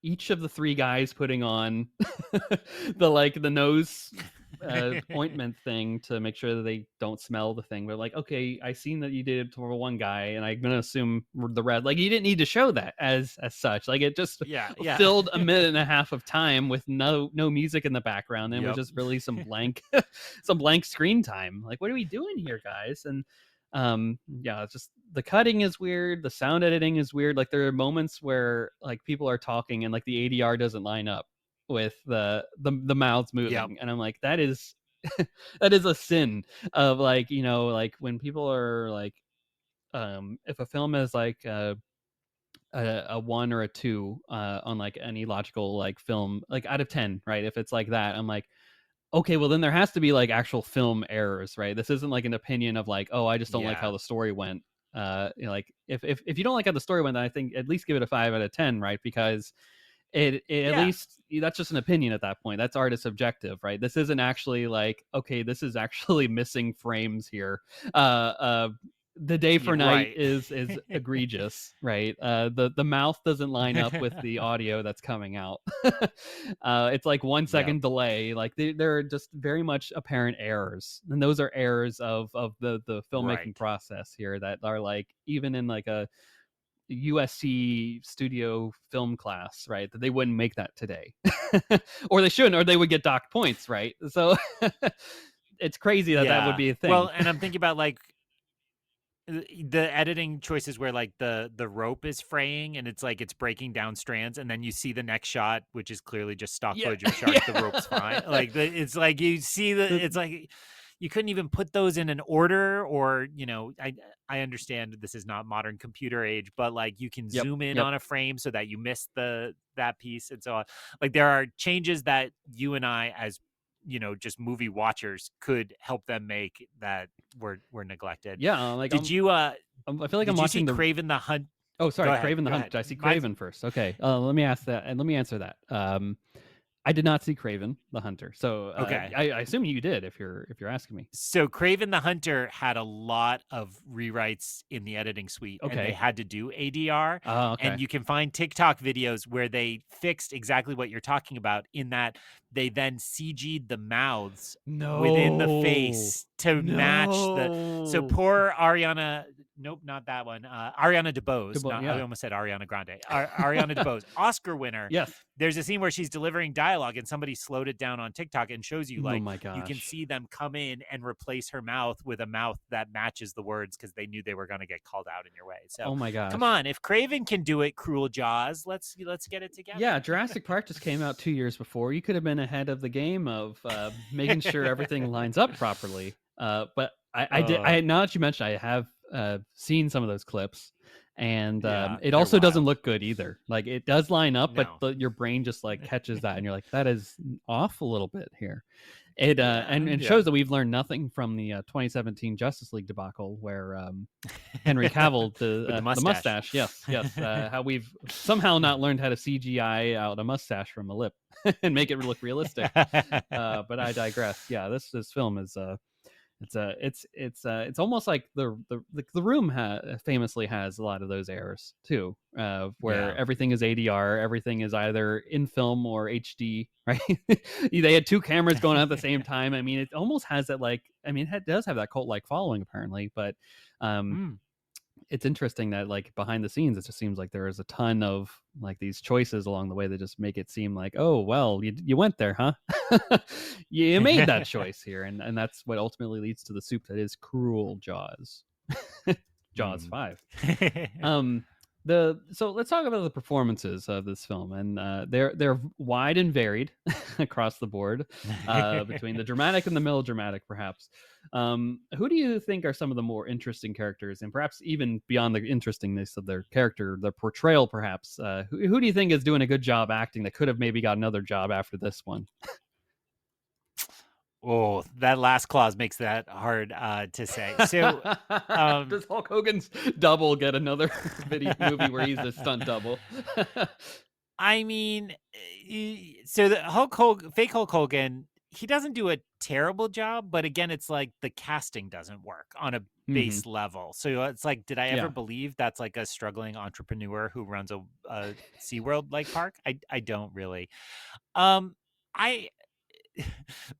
each of the three guys putting on the nose ointment thing to make sure that they don't smell the thing. But like, okay, I seen that you did it for one guy, and I'm gonna assume the red. Like, you didn't need to show that as such. Like, it just Yeah, yeah. filled a minute and a half of time with no music in the background, and was Yep. just really some blank some blank screen time. Like, what are we doing here, guys? And yeah, it's just the cutting is weird, the sound editing is weird. Like, there are moments where like people are talking and like the ADR doesn't line up with the mouths Yep. moving, and I'm like, that is that is a sin of, like, like when people are like, if a film is like a one or a two on like any logical like film, like out of 10, right? If it's like that, I'm like, okay, well then there has to be like actual film errors, right? This isn't like an opinion of like, oh, I just don't like how Yeah. the story went. Like, if you don't like how the story went, then I think at least give it a 5 out of 10, right? Because it at Yeah. least that's just an opinion at that point. That's art is subjective, right? This isn't actually like, okay, this is actually missing frames here. The day Yeah, for night right. is egregious, right? The mouth doesn't line up with the audio that's coming out. It's like one Yep. second delay. Like, there are just very much apparent errors, and those are errors of the filmmaking Right. process here that are like, even in like a USC studio film class, right? That they wouldn't make that today, or they shouldn't, or they would get docked points, right? So it's crazy that that would Yeah. be a Well, thing. and I'm thinking about like the editing choices where like the rope is fraying and it's like it's breaking down strands, and then you see the next shot which is clearly just stock Yeah, footage of a shark. The rope's fine. yeah. Like it's like you see The- it's like you couldn't even put those in an order, or I understand this is not modern computer age, but like you can yep, zoom in yep. on a frame so that you miss that piece and so on. Like there are changes that you and I as just movie watchers could help them make that were neglected. Yeah, like Did you I feel like I'm did you see watching the. Craven the Hunt? Oh, Go sorry, ahead. Craven the Go Hunter. ahead. Did I see Mine's Craven first? Okay, let me ask that, and let me answer that. I did not see Craven the Hunter, so okay. I assume you did if you're asking me. So Craven the Hunter had a lot of rewrites in the editing suite, and they Okay. had to do ADR. Oh, And okay. you can find TikTok videos where they fixed exactly what you're talking about, in that they then CG'd the mouths within the No, face to match the. So no. poor Ariana. Nope, not that one. Ariana DeBose. Not, I Yeah. almost said Ariana Grande. Ariana DeBose, Oscar winner. Yes. There's a scene where she's delivering dialogue, and somebody slowed it down on TikTok and shows you Oh like my you can gosh. see them come in and replace her mouth with a mouth that matches the words because they knew they were going to get called out in your way. So Oh my come gosh. on, if Craven can do it, Cruel Jaws, let's get it Yeah, together. Jurassic Park just came out 2 years before. You could have been ahead of the game of making sure everything lines up properly. But I did. uh, Now that you mentioned, I have seen some of those clips, and Yeah, it they're also doesn't wild. look good either. Like it does line up, but No. your brain just like catches that, and you're like, that is off a little bit here. It Yeah, and it yeah. shows that we've learned nothing from the 2017 Justice League debacle, where Henry Cavill, With the the mustache. mustache, yes, yes, how we've somehow not learned how to CGI out a mustache from a lip and make it look realistic. But I digress. Yeah, this film is it's almost like the room famously has a lot of those errors too, where Yeah. everything is ADR, everything is either in film or HD, right? They had two cameras going on at the same time. I mean, it almost has that, like, I mean, it does have that cult like following apparently, but um, Mm. it's interesting that, like, behind the scenes, it just seems like there is a ton of like these choices along the way that just make it seem like, oh well, you went there, huh? You made that choice here, and that's what ultimately leads to the soup that is Cruel Jaws. Jaws Mm. 5. Um, so let's talk about the performances of this film, and they're wide and varied across the board, between the dramatic and the melodramatic, perhaps. Who do you think are some of the more interesting characters, and perhaps even beyond the interestingness of their character, their portrayal, perhaps? Who do you think is doing a good job acting that could have maybe got another job after this one? Oh, that last clause makes that hard to say. So, um, Does Hulk Hogan's double get another video movie where he's the stunt double? I mean, so the fake Hulk Hogan, he doesn't do a terrible job, but again, it's like the casting doesn't work on a Hmm. base level. So it's like, did I ever Yeah. believe that's like a struggling entrepreneur who runs a SeaWorld like park? I don't really. Um, I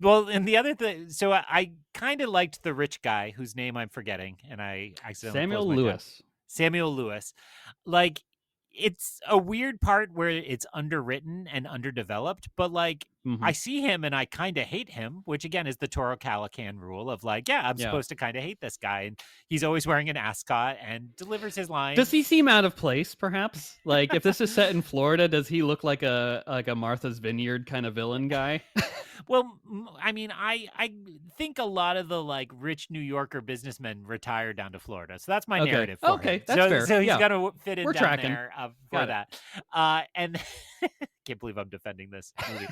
well, and the other thing, so I kind of liked the rich guy whose name I'm forgetting, and I accidentally closed Samuel my tab. Lewis. Samuel Lewis. Like, it's a weird part where it's underwritten and underdeveloped, but like Hmm. I see him and I kind of hate him, which again is the Toro Calican rule of like, yeah, I'm Yeah. supposed to kind of hate this guy. And he's always wearing an ascot and delivers his Does he lines. seem out of place, perhaps? Like, if this is set in Florida, does he look like a Martha's Vineyard kind of villain guy? Well, I mean, I think a lot of the like rich New Yorker businessmen retire down to Florida, so that's my Okay. narrative for him. Okay, that's fair. So he's Yeah, got to fit in we're down tracking. there for Got it. that. And can't believe I'm defending this movie.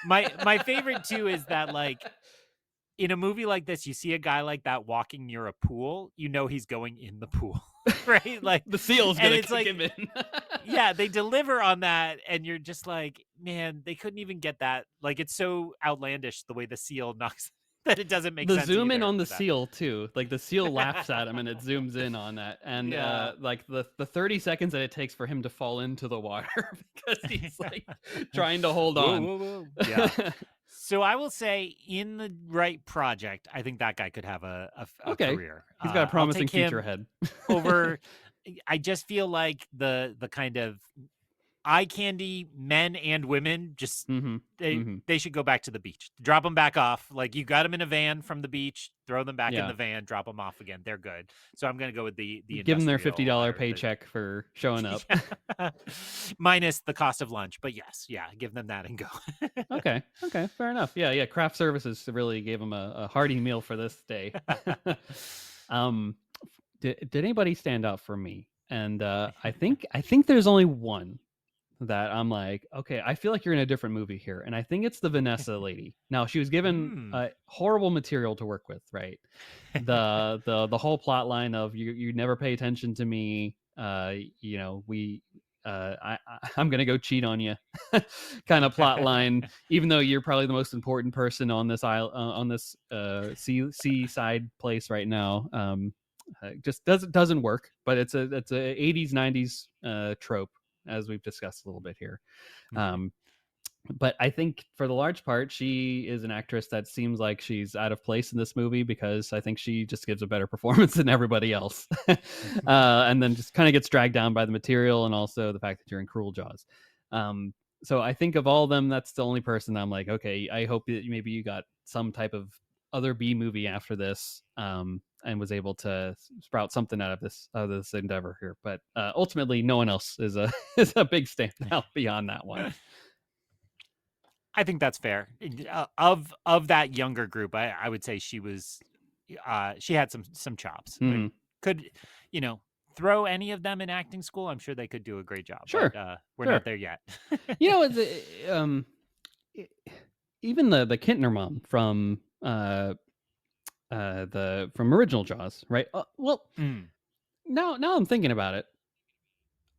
My favorite too is that like in a movie like this, you see a guy like that walking near a pool, you know he's going in the pool, right? Like, The seal's and gonna it's kick like him in. yeah, they deliver on that, and you're just like, man, they couldn't even get that. Like, it's so outlandish the way the seal knocks that it doesn't make The sense zoom in either on the with that. seal too, like the seal laughs at him and it zooms in on that, and Yeah. like the 30 seconds that it takes for him to fall into the water because he's like trying to hold Whoa, on. whoa, whoa. Yeah. So I will say, in the right project, I think that guy could have a Okay, career. he's got a I'll promising take future him ahead. over. I just feel like the kind of eye candy men and women just Hmm. Hmm. they should go back to the beach. Drop them back off. Like you got them in a van from the beach, throw them back in Yeah, the van, drop them off again. They're good. So I'm going to go with the give them their industrial $50 or the paycheck for showing up. yeah. Minus the cost of lunch, but yes, yeah, give them that and go. Okay, okay, fair enough. Yeah, yeah. Craft services really gave him a hearty meal for this day. um, did anybody stand out for me? And I think there's only one that I'm like, okay, I feel like you're in a different movie here, and I think it's the Vanessa lady. Now she was given Mm. horrible material to work with, right? The whole plot line of you never pay attention to me. We I'm gonna go cheat on you, kind of plot line. Even though you're probably the most important person on this isle, on this seaside place right now. Just doesn't work. But it's a 80s 90s trope, as we've discussed a little bit here. Um, but I think for the large part, she is an actress that seems like she's out of place in this movie because I think she just gives a better performance than everybody else. And then just kind of gets dragged down by the material and also the fact that you're in Cruel Jaws. So I think of all of them, that's the only person I'm like, okay, I hope that maybe you got some type of other B movie after this, and was able to sprout something out of this endeavor here. But ultimately, no one else is a is a big standout beyond that one. I think that's fair. Of that younger group, I would say she was she had some chops. Hmm. Could you know throw any of them in acting school, I'm sure they could do a great job, but, Sure, we're not sure. there yet. You know, e even the Kintner mom from, the from original Jaws, right? Well, Mm, now I'm thinking about it.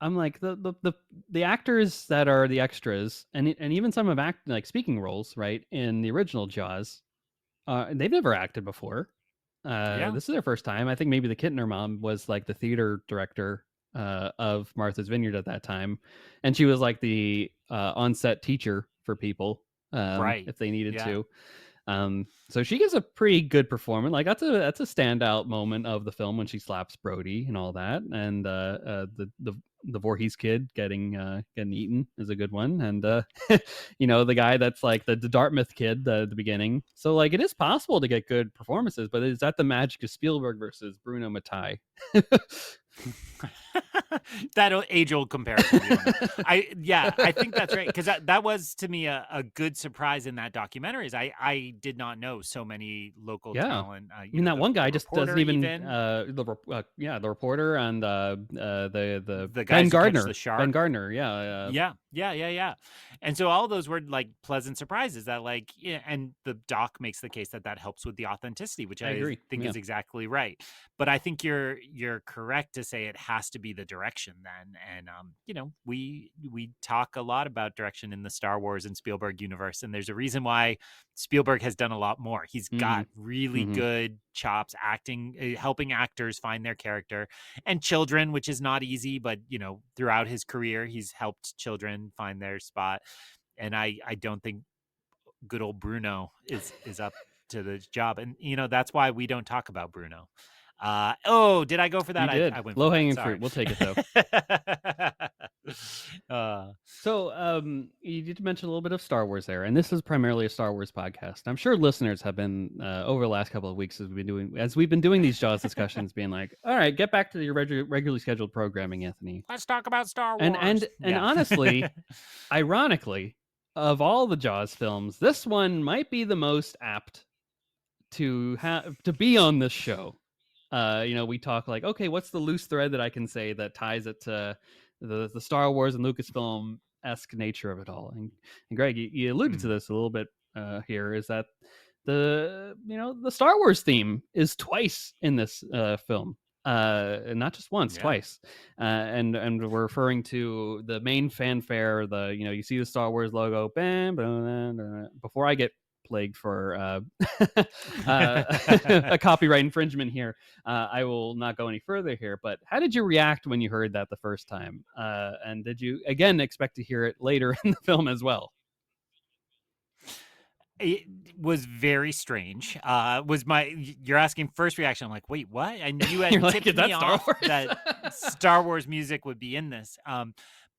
I'm like the actors that are the extras, and even some of act like speaking roles, right, in the original Jaws, they've never acted before. yeah, This is their first time. I think maybe the Kittner mom was like the theater director of Martha's Vineyard at that time, and she was like the on-set teacher for people right. if they needed Yeah. to. So she gives a pretty good performance. Like that's a standout moment of the film when she slaps Brody and all that, and the Voorhees kid getting eaten is a good one, and the guy that's like the Dartmouth kid at the beginning. So like it is possible to get good performances, but is that the magic of Spielberg versus Bruno Mattei? That age-old comparison, we don't know. I think that's right, 'cause that was to me a good surprise in that documentary is I did not know so many local Yeah. talent, I mean, that one the guy just doesn't reporter even even, the reporter and the the Ben guys who catch the Gardner. Ben shark. Gardner, yeah, Yeah, yeah, yeah, yeah. And so all those were like pleasant surprises that like yeah, and the doc makes the case that that helps with the authenticity, which I I agree. think Yeah. is exactly right. But I think you're correct to say it has to be the direction then. And we talk a lot about direction in the Star Wars and Spielberg universe, and there's a reason why Spielberg has done a lot more. He's Mhm. got really Mhm. good chops acting, helping actors find their character and children, which is not easy, but throughout his career, he's helped children find their spot. And I don't think good old Bruno is up to the job. And that's why we don't talk about Bruno. Oh, did I go for that? You I did. went for Low that. hanging Sorry. fruit. We'll take it though. uh, So, you did mention a little bit of Star Wars there, and this is primarily a Star Wars podcast. I'm sure listeners have been over the last couple of weeks as we've been doing these Jaws discussions, being like, "All right, get back to your regularly scheduled programming, Anthony." let's talk about Star And Wars. and and Yeah. honestly, ironically, of all the Jaws films, this one might be the most apt to be on this show. We talk like, okay, what's the loose thread that I can say that ties it to the Star Wars and Lucasfilm esque nature of it all? And Greg, you alluded to Mm, this a little bit here. Is that the Star Wars theme is twice in this film, and not just once, yeah. twice, and we're referring to the main fanfare. You see the Star Wars logo, bam, bam, bam, bam, before I get plagued for a copyright infringement here. I will not go any further here. But how did you react when you heard that the first time? And did you again expect to hear it later in the film as well? It was very strange. You're asking first reaction. I'm like, wait, what? And you You're had like, tipped is me that Star off that Wars? Star Wars music would be in this.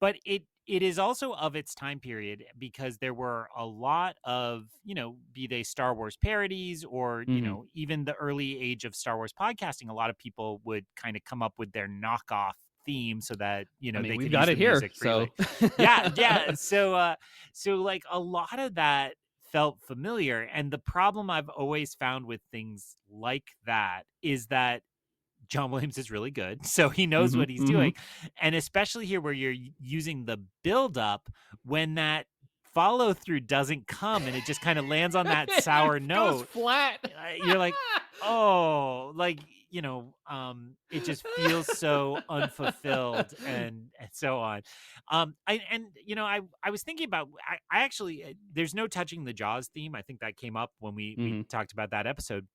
But it is also of its time period because there were a lot of, be they Star Wars parodies or, Hmm. even the early age of Star Wars podcasting, a lot of people would kind of come up with their knockoff theme so that, I mean, they we've could got use it the here, music so freely. Yeah, yeah. So like a lot of that felt familiar. And the problem I've always found with things like that is that John Williams is really good, so he knows hmm what he's hmm doing, and especially here where you're using the buildup when that follow through doesn't come and it just kind of lands on that it sour goes note, flat. you're like, "Oh," like, it just feels so unfulfilled and so on. I was thinking about I actually there's no touching the Jaws theme. I think that came up when we Hmm. talked about that episode.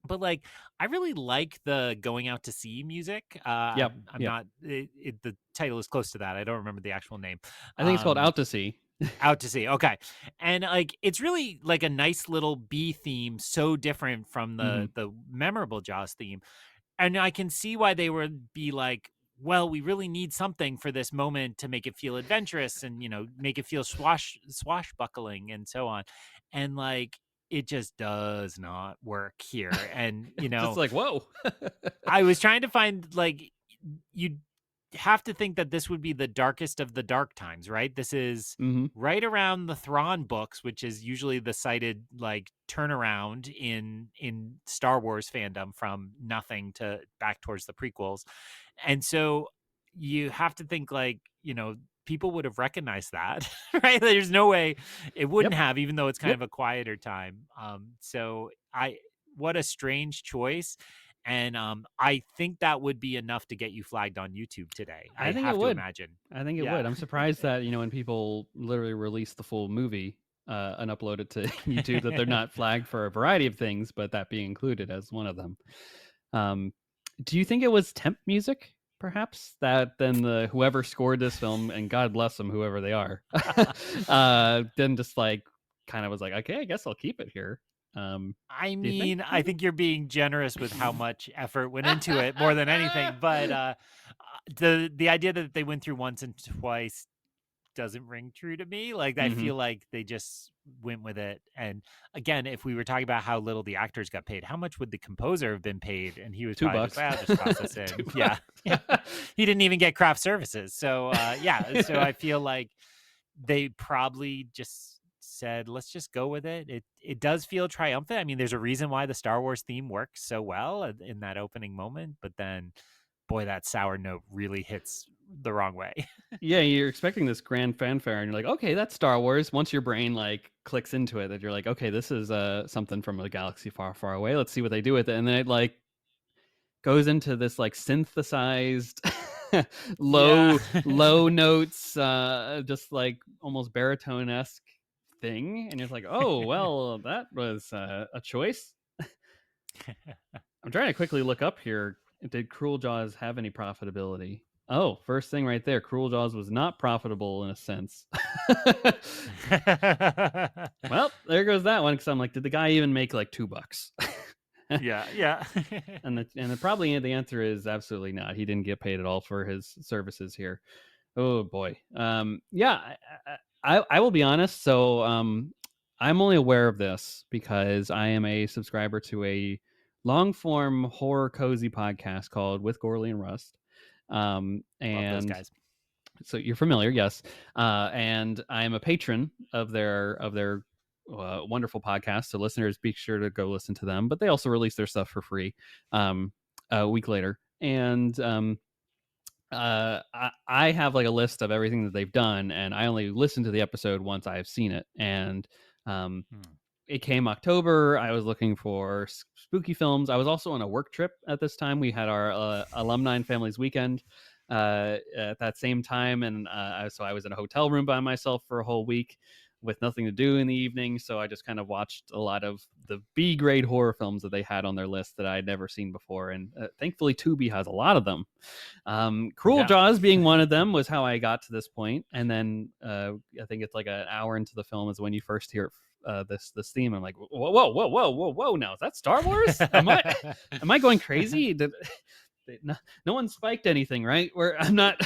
But like, I really like the going out to sea music. Yep, I'm yep. not. The title is close to that. I don't remember the actual name. I think it's called Um, Out to Sea. out to sea. Okay. And like it's really like a nice little B theme, so different from Hmm. the memorable Jaws theme. And I can see why they would be like, well, we really need something for this moment to make it feel adventurous and make it feel swashbuckling and so on. And like it just does not work here. And Just like whoa. I was trying to find like you have to think that this would be the darkest of the dark times, right? This is Hmm. right around the Thrawn books, which is usually the cited like turnaround in Star Wars fandom from nothing to back towards the prequels. And so you have to think like, people would have recognized that, right? There's no way it wouldn't Yep. have, even though it's kind Yep. of a quieter time. So I what a strange choice. And I think that would be enough to get you flagged on YouTube today. I I think it have to would. imagine. I think it would. Yeah. I'm surprised that, when people literally release the full movie and upload it to YouTube, that they're not flagged for a variety of things, but that being included as one of them. Um, do you think it was temp music, perhaps? That then the whoever scored this film, and God bless them, whoever they are, then just like kind of was like, okay, I guess I'll keep it here. I Do you think mean, I maybe? think you're being generous with how much effort went into it more than anything, but the idea that they went through once and twice doesn't ring true to me. Like, I Hmm. feel like they just went with it. And again, if we were talking about how little the actors got paid, how much would the composer have been paid? And he was Two probably just bucks. like, I'll just toss this Two in. Yeah. Yeah. bucks. He didn't even get craft services. So yeah. So I feel like they probably just said, let's just go with it. It does feel triumphant. I mean, there's a reason why the Star Wars theme works so well in that opening moment, but then boy, that sour note really hits the wrong way. Yeah, you're expecting this grand fanfare, and you're like, okay, that's Star Wars. Once your brain like clicks into it, that you're like, okay, this is something from a galaxy far, far away. Let's see what they do with it, and then it like goes into this like synthesized, Yeah. low notes, just like almost baritone esque thing, and it's like, oh well, that was a choice. I'm trying to quickly look up here. Did Cruel Jaws have any profitability? Oh, first thing right there, Cruel Jaws was not profitable in a sense. Well, there goes that one because I'm like, did the guy even make like $2? Yeah, yeah. And probably the answer is absolutely not. He didn't get paid at all for his services here. Oh boy. Yeah, I will be honest. So I'm only aware of this because I am a subscriber to a long form horror cozy podcast called With Gorley and Rust. Love those And guys. so you're familiar, yes. And I am a patron of their wonderful podcast. So listeners, be sure to go listen to them. But they also release their stuff for free um, a week later. And I have like a list of everything that they've done, and I only listen to the episode once I've seen it. And um, Hmm. it came October. I was looking for spooky films. I was also on a work trip at this time. We had our alumni and families weekend at that same time, and so I was in a hotel room by myself for a whole week with nothing to do in the evening. So I just kind of watched a lot of the B grade horror films that they had on their list that I had never seen before, and thankfully Tubi has a lot of them. Cruel Yeah. Jaws being one of them was how I got to this point, and then I think it's like an hour into the film is when you first hear this theme. I'm like, whoa, whoa, whoa, whoa, whoa, whoa! Now is that Star Wars? Am I going crazy? No one spiked anything, right? Where I'm not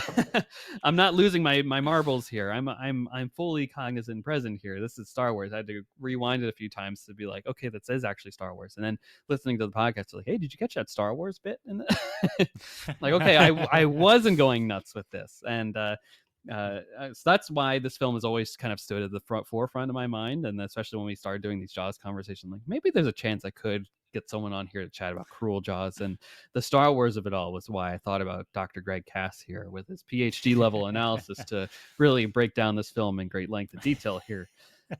I'm not losing my marbles here. I'm fully cognizant and present here. This is Star Wars. I had to rewind it a few times to be like, okay, that says actually Star Wars. And then listening to the podcast, like, hey, did you catch that Star Wars bit? And like, okay, I wasn't going nuts with this, and so that's why this film has always kind of stood at the forefront of my mind, and especially when we started doing these Jaws conversations, like maybe there's a chance I could get someone on here to chat about Cruel Jaws, and the Star Wars of it all was why I thought about Dr. Greg Cass here with his PhD level analysis to really break down this film in great length of detail here.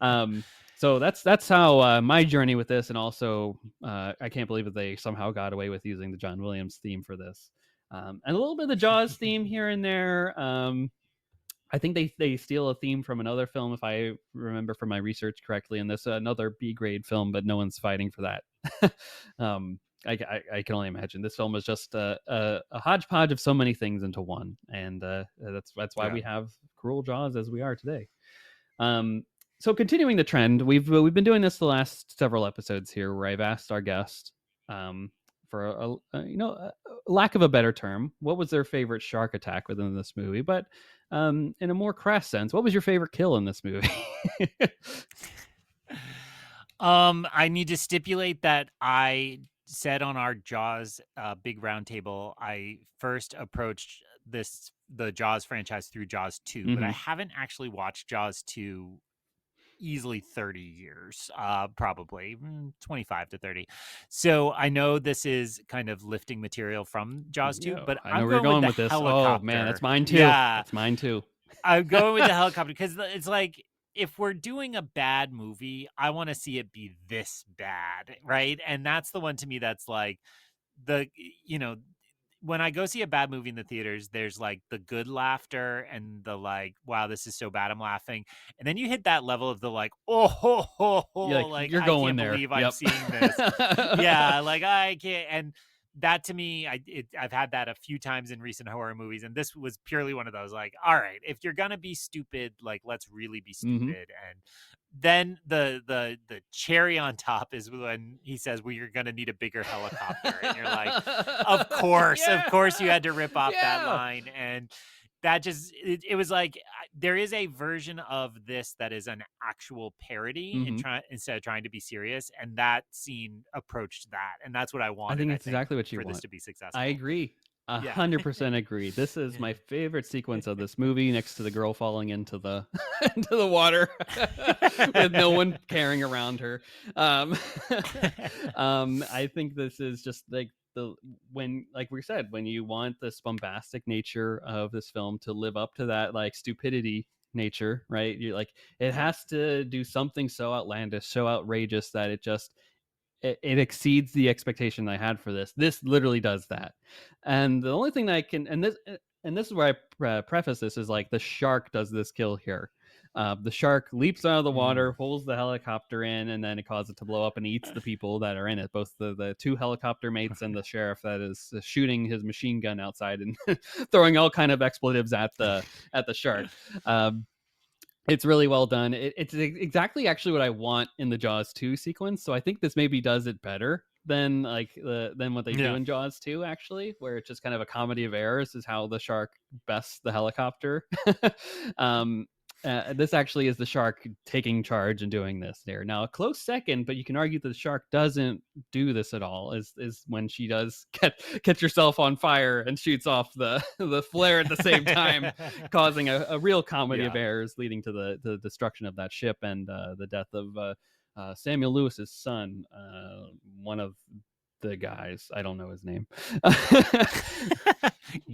Um, so that's how my journey with this, and also I can't believe that they somehow got away with using the John Williams theme for this, and a little bit of the Jaws theme here and there. I think they steal a theme from another film, if I remember from my research correctly, and this another B grade film, but no one's fighting for that. I can only imagine this film is just a hodgepodge of so many things into one, and that's why Yeah. we have Cruel Jaws as we are today. Um, so continuing the trend, we've been doing this the last several episodes here, where I've asked our guest, for a lack of a better term, what was their favorite shark attack within this movie? But in a more crass sense, what was your favorite kill in this movie? I need to stipulate that I said on our Jaws big round table, I first approached this the Jaws franchise through Jaws 2, but I Mhm. haven't actually watched Jaws 2 easily 30 years, probably 25 to 30. So I know this is kind of lifting material from Jaws 2, Yeah, but I know I'm where you're going with going the with this. Oh, man, that's helicopter. mine too. Yeah, That's mine too. I'm going with the helicopter because it's like, if we're doing a bad movie, I want to see it be this bad, right? And that's the one to me that's like the you know when I go see a bad movie in the theaters, there's like the good laughter and the like, wow, this is so bad, I'm laughing. And then you hit that level of the like, oh, ho, ho, You're ho, like, like, "You're I going can't there." believe I'm Yep. seeing this. Yeah, like I can't. And that to me, I've had that a few times in recent horror movies. And this was purely one of those like, all right, if you're going to be stupid, like, let's really be Mhm. stupid. And then the cherry on top is when he says, well, you're going to need a bigger helicopter. And you're like, of Yeah. course, you had to rip off that Yeah. line. And that just, it was like, there is a version of this that is an actual parody and Mhm. try instead of trying to be serious. And that scene approached that. And that's what I I wanted, think I that's think, exactly what you for this want. to be I successful. agree. Yeah. 100% agree. This is my favorite sequence of this movie next to the girl falling into the into the water with no one caring around her. Um, I think this is just like the when like we said, when you want this bombastic nature of this film to live up to that like stupidity nature, right? You're like it Yeah. has to do something so outlandish, so outrageous that it exceeds the expectation I had for this. This literally does that. And the only thing that I can and this is where I preface this is like the shark does this kill here. The shark leaps out of the water, Mm. pulls the helicopter in, and then it causes it to blow up and eats the people that are in it, both the two helicopter mates and the sheriff that is shooting his machine gun outside and throwing all kind of expletives at the shark. Um, it's really well done. It's exactly actually what I want in the Jaws 2 sequence. So I think this maybe does it better than than what they do Yeah. in Jaws 2 actually, where it's just kind of a comedy of errors is how the shark bests the helicopter. um this actually is the shark taking charge and doing this there. Now a close second, but you can argue that the shark doesn't do this at all. Is when she does catch herself on fire and shoots off the the flare at the same time, causing a real comedy of Yeah. errors leading to the destruction of that ship and the death of Samuel Lewis's son, one of the guys. I don't know his name.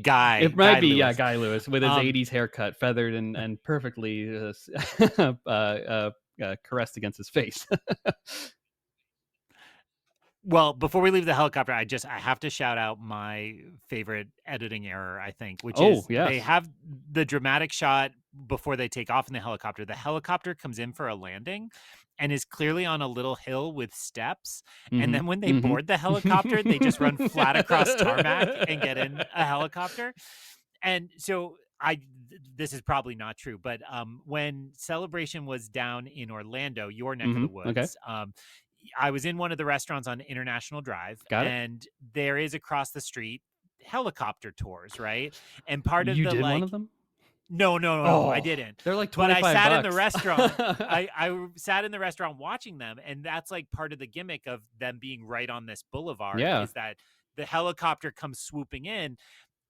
It might Guy be, yeah, Lewis. Guy Lewis with his Um, 80s haircut, feathered and perfectly caressed against his face. Well, before we leave the helicopter, I have to shout out my favorite editing error, I think, which Oh, is they yes. have the dramatic shot before they take off in the helicopter. The helicopter comes in for a landing and is clearly on a little hill with steps. And Mhm. then when they Mhm. board the helicopter, they just run flat across tarmac and get in a helicopter. And so this is probably not true, but when Celebration was down in Orlando, your neck of the Mhm. Okay. woods, I was in one of the restaurants on International Drive, Got it. and there is across the street helicopter tours, right? And part of You the did one like, of them? no, no, no, I Oh, didn't. they're like But I 25 sat in the bucks. restaurant. I sat in the restaurant watching them, and that's like part of the gimmick of them being right on this boulevard Yeah. is that the helicopter comes swooping in,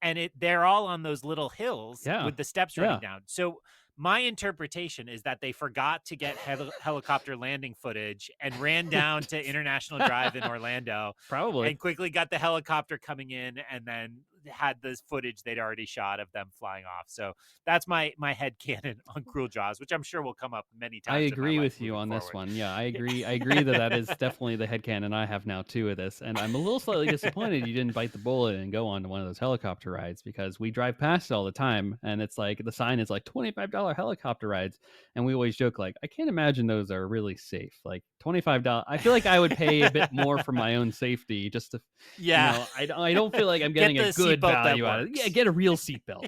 and they're all on those little hills Yeah. with the steps running Yeah. down. So my interpretation is that they forgot to get helicopter landing footage and ran down to International Drive in Orlando Probably. and quickly got the helicopter coming in and then had this footage they'd already shot of them flying off. So that's my head canon on Cruel Jaws, which I'm sure will come up many I times in my agree life with you moving on this forward. one. Yeah, I agree. I agree that that is definitely the headcanon I have now too of this, and I'm a little slightly disappointed you didn't bite the bullet and go on to one of those helicopter rides because we drive past it all the time, and it's like the sign is like $25 helicopter rides, and we always joke like I can't imagine those are really safe. Like $25, I feel like I would pay a bit more for my own safety just to, Yeah. I don't feel like I'm Get getting the a good seatbelt that value out of it. Yeah, works. get a real seatbelt.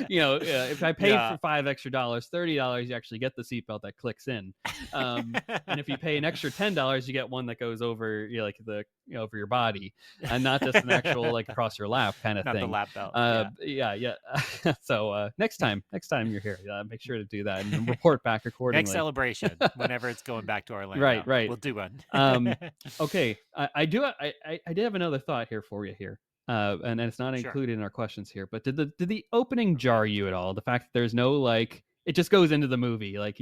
Yeah. If I pay Yeah. for $5 extra, $30, you actually get the seatbelt that clicks in. And if you pay an extra $10, you get one that goes over, like over your body, and not just an actual like across your lap kind of Not the thing. lap belt. Yeah. Yeah, yeah. So next time you're here, make sure to do that and report back Next accordingly. celebration, whenever it's going back to Right, Orlando, right. we'll do one. Um, okay, I did have another thought here for you here. and it's not Sure. included in our questions here, but did the opening Okay. jar you at all? The fact that there's no like it just goes into the movie. Like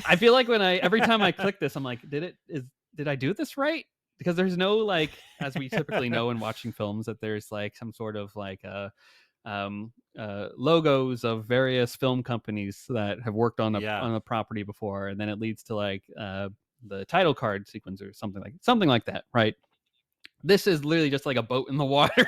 I feel like when I every time I click this, I'm like, did I do this right? Because there's no like as we typically know in watching films that there's like some sort of like logos of various film companies that have worked on a Yeah. property before, and then it leads to like the title card sequence or something like that, right? This is literally just like a boat in the water.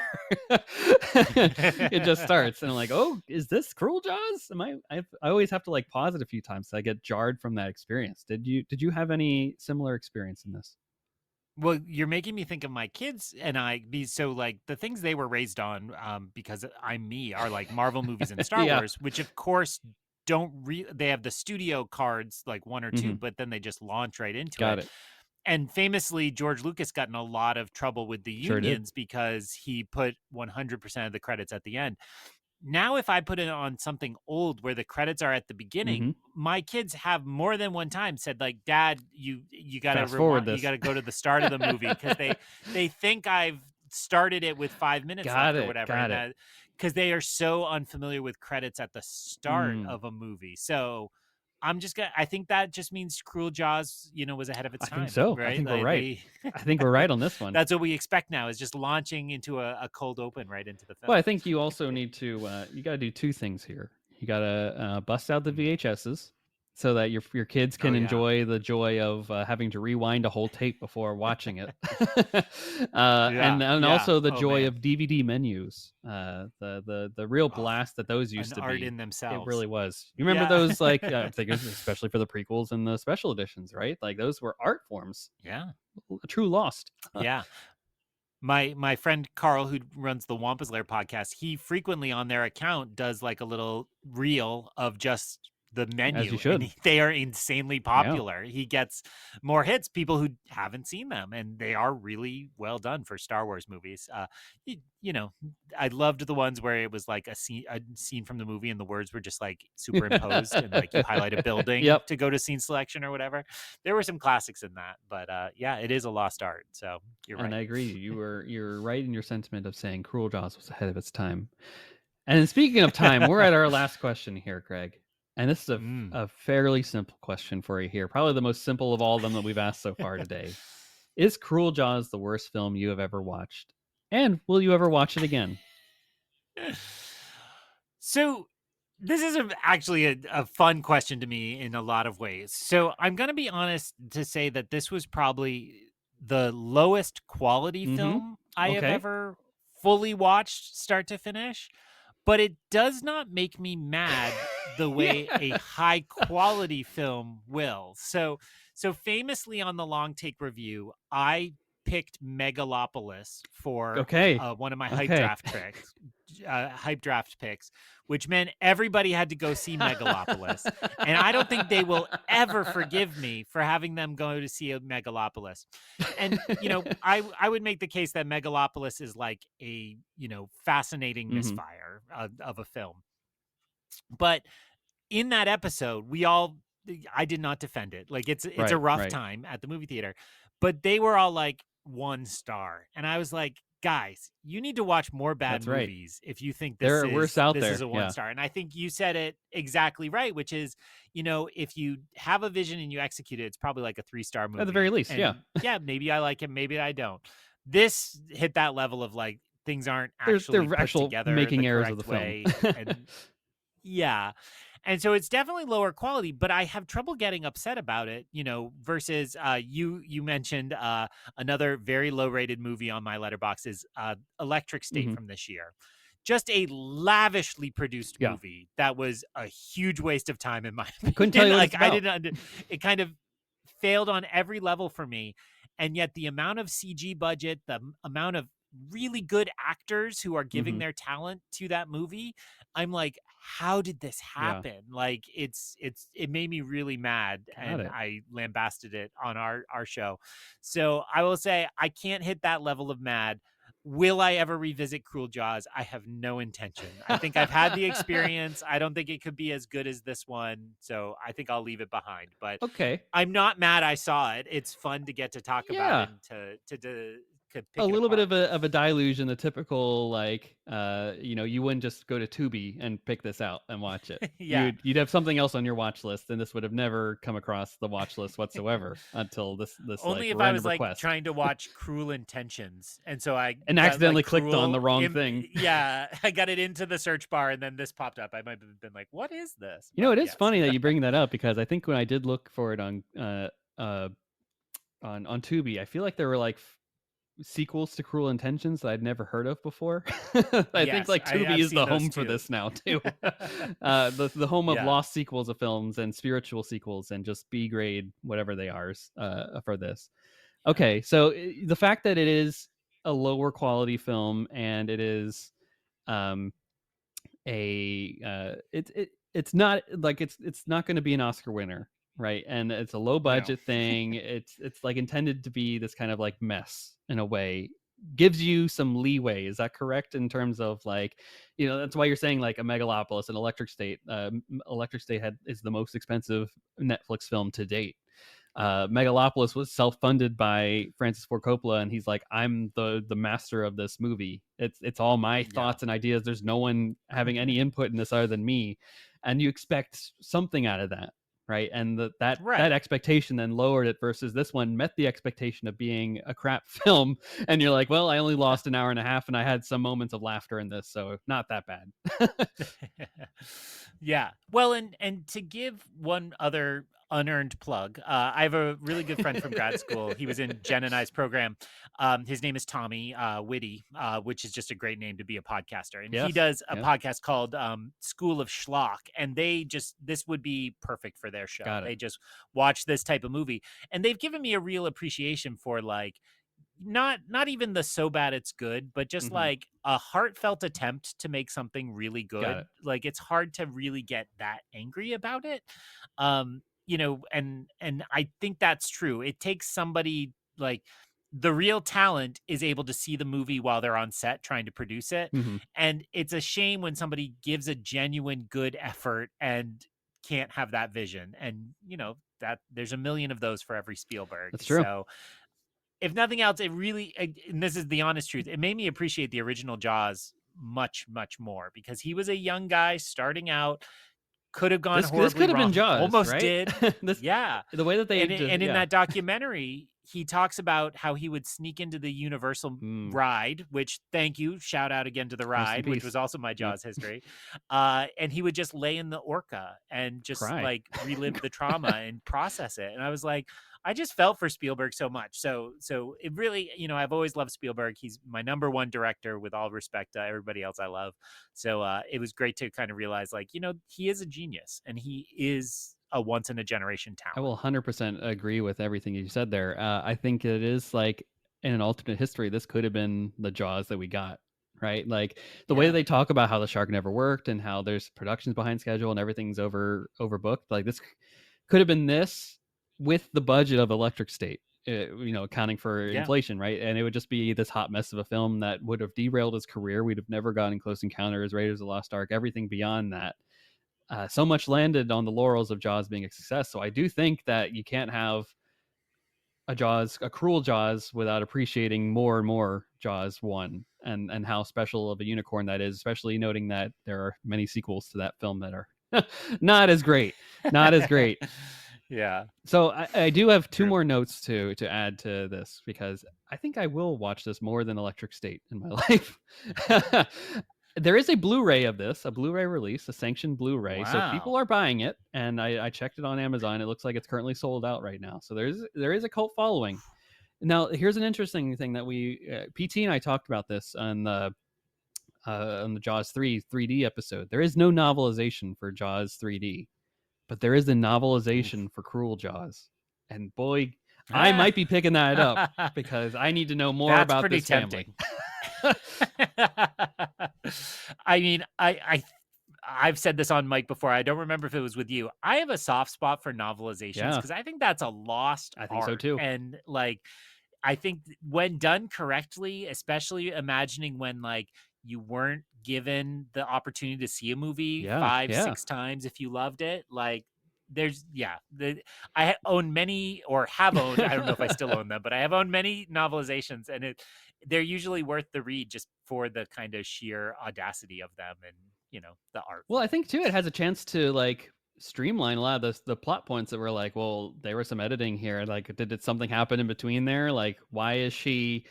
It just starts, and I'm like, "Oh, is this Cruel Jaws?" I always have to like pause it a few times. So I get jarred from that experience. Did you have any similar experience in this? Well, you're making me think of my kids and I be so like the things they were raised on, because I'm me, are like Marvel movies and Star Yeah, Wars, which of course they have the studio cards like one or two, hmm, but then they just launch right into got it. it. And famously, George Lucas got in a lot of trouble with the Sure did. unions because he put 100% of the credits at the end. Now, if I put it on something old where the credits are at the Hmm. beginning, my kids have more than one time said like, "Dad, you got to Fast forward rewind, you got this. to go to the start of the movie," because they think I've started it with 5 minutes Got left or it. whatever, Got and it. that because they are so unfamiliar with credits at the start Mm, of a movie. So I'm just gonna. I think that just means Cruel Jaws, was ahead of its I think time, so. I right? think we're Like right. they, I think we're right on this one. that's what we expect now is just launching into a cold open right into the Well, I film. think you also need to you got to do two things here. You got to bust out the Mm. VHSs so that your kids Oh can yeah, enjoy the joy of having to rewind a whole tape before watching it, yeah, and yeah. also the Oh joy man. of DVD menus. The real Oh, blast that those an used to art be. in It themselves. really was. You remember Yeah. those like I'm thinking especially for the prequels and the special editions, right? Like those were art forms, Yeah. a true lost. Yeah. My friend Carl, who runs the Wampa's Lair podcast, he frequently on their account does like a little reel of just the As you menu, and should. they are insanely Yeah. popular. He gets more hits, people who haven't seen them, and they are really well done for Star Wars movies. You know, I loved the ones where it was like a scene from the movie, and the words were just like superimposed, and like you highlight a building Yep. to go to scene selection or whatever. There were some classics in that, but yeah, it is a lost art. So you're And right. I agree. You're right in your sentiment of saying Cruel Jaws was ahead of its time. And then speaking of time, we're at our last question here, Craig. And this is Mm. a fairly simple question for you here. Probably the most simple of all of them that we've asked so far today. Is Cruel Jaws the worst film you have ever watched? And will you ever watch it again? So this is actually a fun question to me in a lot of ways. So I'm going to be honest to say that this was probably the lowest quality Mm-hmm. film I have Okay. ever fully watched start to finish, but it does not make me mad the way a Yeah. high quality film will. So famously on the long take review, I picked Megalopolis for Okay. one of my Okay. hype draft picks, which meant everybody had to go see Megalopolis, and I don't think they will ever forgive me for having them go to see a Megalopolis. And I would make the case that Megalopolis is like a fascinating Hmm. misfire of a film, but in that episode, I did not defend it. Like it's a Right. rough Right. time at the movie theater, but they were all like 1 star. And I was like, guys, you need to watch more bad That's right. movies if you think There this are worse is out this is there. a one Yeah. star. And I think you said it exactly right, which is, if you have a vision and you execute it, it's probably like a 3 star At the very movie. least. Yeah. And yeah, maybe I like it, maybe I don't. This hit that level of like things aren't actually They're put actual together the making errors of the correct film. way. And yeah. And so it's definitely lower quality, but I have trouble getting upset about it, versus you mentioned another very low rated movie on my letterbox is Electric State Hmm. from this year. Just a lavishly produced Yeah. movie that was a huge waste of time in my I couldn't tell opinion. you what it's Like I about. didn't it kind of failed on every level for me. And yet the amount of CG budget, the amount of really good actors who are giving Hmm. their talent to that movie, I'm like, how did this Yeah. happen? Like it made me really mad, Got and it. I lambasted it on our show. So I will say I can't hit that level of mad. Will I ever revisit Cruel Jaws? I have no intention. I think I've had the experience. I don't think it could be as good as this one. So I think I'll leave it behind. But Okay. I'm not mad I saw it. It's fun to get to talk about Yeah. it and to could A pick it little bit apart. of a delusion, the typical, like, you wouldn't just go to Tubi and pick this out and watch it. Yeah. You'd have something else on your watch list, and this would have never come across the watch list whatsoever until this, like, Only if I was random like request, trying to watch Cruel Intentions, and so I and got like accidentally clicked on the cruel. wrong thing. Yeah, I got it into the search bar, and then this popped up. I might have been like, "What is this?" You know, But it is yes, funny that you bring that up because I think when I did look for it uh, on Tubi, I feel like there were, like, sequels to Cruel Intentions that I'd never heard of before. I think, yes, like, Tubi I've is seen the those home for too. this now too. The home of Yeah, lost sequels of films and spiritual sequels and just B grade whatever they are for this. yeah, Okay, so the fact that it is a lower quality film and it is um it's not like it's not going to be an Oscar winner, right? And it's a low no, budget thing. It's like intended to be this kind of like mess in a way. Gives you some leeway. Is that correct in terms of like, that's why you're saying like a Megalopolis and Electric State. Electric State is the most expensive Netflix film to date. Megalopolis was self-funded by Francis Ford Coppola, and he's like, "I'm the master of this movie. It's all my yeah, thoughts and ideas. There's no one having any input in this other than me." And you expect something out of that, right? And that right. expectation then lowered it versus this one met the expectation of being a crap film, and you're like, "Well, I only Yeah. lost an hour and a half, and I had some moments of laughter in this, so not that bad." Yeah. Well, and to give one other unearned plug, I have a really good friend from grad school. He was in Jen and I's program. His name is Tommy Whitty, which is just a great name to be a podcaster. And he Yes, does a yeah, podcast called School of Schlock. And this would be perfect for their show. got it. They just watch this type of movie. And they've given me a real appreciation for like, not even the so bad it's good, but just Hmm. like a heartfelt attempt to make something really Got good. it. Like it's hard to really get that angry about it. And I think that's true. It takes somebody like the real talent is able to see the movie while they're on set trying to produce it. Hmm. And it's a shame when somebody gives a genuine good effort and can't have that vision. And that there's a million of those for every Spielberg. That's true. So if nothing else, and this is the honest truth, it made me appreciate the original Jaws much, much more because he was a young guy starting out, could have gone This horribly could have been wrong, Jaws, almost right? did. This Yeah. the way that they just And in yeah. that documentary, he talks about how he would sneak into the Universal Mm, ride, which thank you, shout out again to the rest in ride, which peace. was also my Yep. Jaws history. And he would just lay in the orca and just Cry. like relive the trauma and process it. And I was like, I just felt for Spielberg so much. So it really, I've always loved Spielberg. He's my number one director with all respect to everybody else I love. So it was great to kind of realize like, he is a genius and he is a once in a generation I talent. will 100% agree with everything you said there. I think it is like in an alternate history, this could have been the Jaws that we got, right? Like the way Yeah. they talk about how the shark never worked and how there's productions behind schedule and everything's overbooked. Like this could have been this with the budget of Electric State. Accounting for Yeah. inflation, right? And it would just be this hot mess of a film that would have derailed his career. We'd have never gotten Close Encounters, Raiders of the Lost Ark, everything beyond that. So much landed on the laurels of Jaws being a success. So I do think that you can't have a cruel Jaws, without appreciating more and more Jaws one and how special of a unicorn that is. Especially noting that there are many sequels to that film that are not as great, not as great. Yeah. So I do have two True. more notes to add to this because I think I will watch this more than Electric State in my life. There is a Blu-ray of this, a Blu-ray release, a sanctioned Blu-ray. So people Wow. are buying it, and I checked it on Amazon. It looks like it's currently sold out right now. So there is a cult following. Now, here's an interesting thing that PT and I talked about this on the Jaws 3D episode. There is no novelization for Jaws 3D, but there is a Oof. novelization for Cruel Jaws. And boy, I Ah. might be picking that up because I need to know more That's about pretty this family. tempting. I mean, I've said this on mic before. I don't remember if it was with you. I have a soft spot for novelizations Yeah, because I think that's a lost I think so art. too. And like, I think when done correctly, especially imagining when like you weren't given the opportunity to see a movie Yeah, five, yeah. six times if you loved it, like there's yeah, own many, or have owned, I don't know if I still own them, but I have owned many novelizations, and they're usually worth the read just for the kind of sheer audacity of them, and the art Well, I form. think too, it has a chance to like streamline a lot of the plot points that were like, well, there was some editing here. Like, did something happen in between there? Like, why is she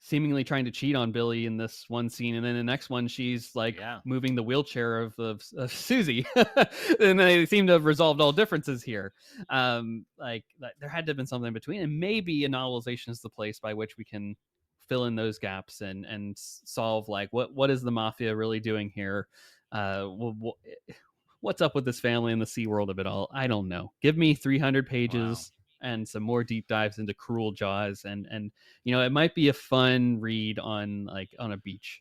seemingly trying to cheat on Billy in this one scene, and then the next one she's like Yeah. moving the wheelchair of Susie, and they seem to have resolved all differences here. Like there had to have been something in between, and maybe a novelization is the place by which we can fill in those gaps and solve like what is the mafia really doing here. What's up with this family and the Sea World of it all? I don't know. Give me 300 Wow. pages and some more deep dives into Cruel Jaws, and it might be a fun read on like on a beach.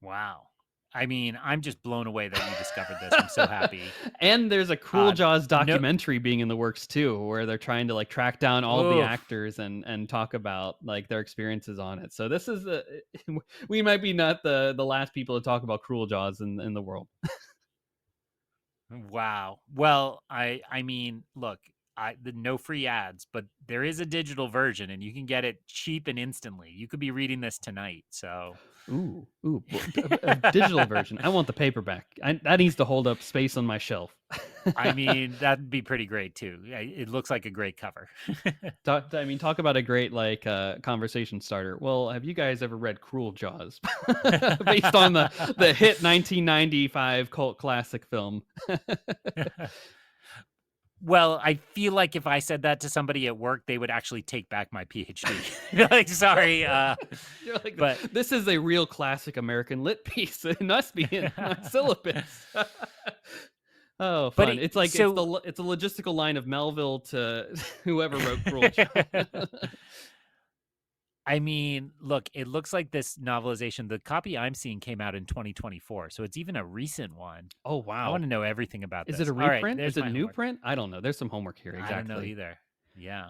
Wow. I mean, I'm just blown away that you discovered this. I'm so happy. And there's a Cruel Jaws No. documentary being in the works too, where they're trying to like track down all the Oh, actors and talk about like their experiences on it. So this is we might be not the last people to talk about Cruel Jaws in the world. wow. Well, I mean, look, the no free ads, but there is a digital version, and you can get it cheap and instantly. You could be reading this tonight, so. Ooh, a digital version. I want the paperback. That needs to hold up space on my shelf. I mean, that'd be pretty great too. It looks like a great cover. Talk about a great like conversation starter. Well, have you guys ever read Cruel Jaws, based on the hit 1995 cult classic film? Well, I feel like if I said that to somebody at work, they would actually take back my PhD. Like, sorry, You're like, but this is a real classic American lit piece. It must be in my syllabus. Oh, but fun! It's like it's a logistical line of Melville to whoever wrote Cruel Jaws. I mean, look, it looks like this novelization, the copy I'm seeing came out in 2024, so it's even a recent one. Oh I want wow! to know everything about Is it this. a All right, reprint? Is there's it my a new homework. print? I don't know. There's some homework here. I don't know Exactly. either. Yeah,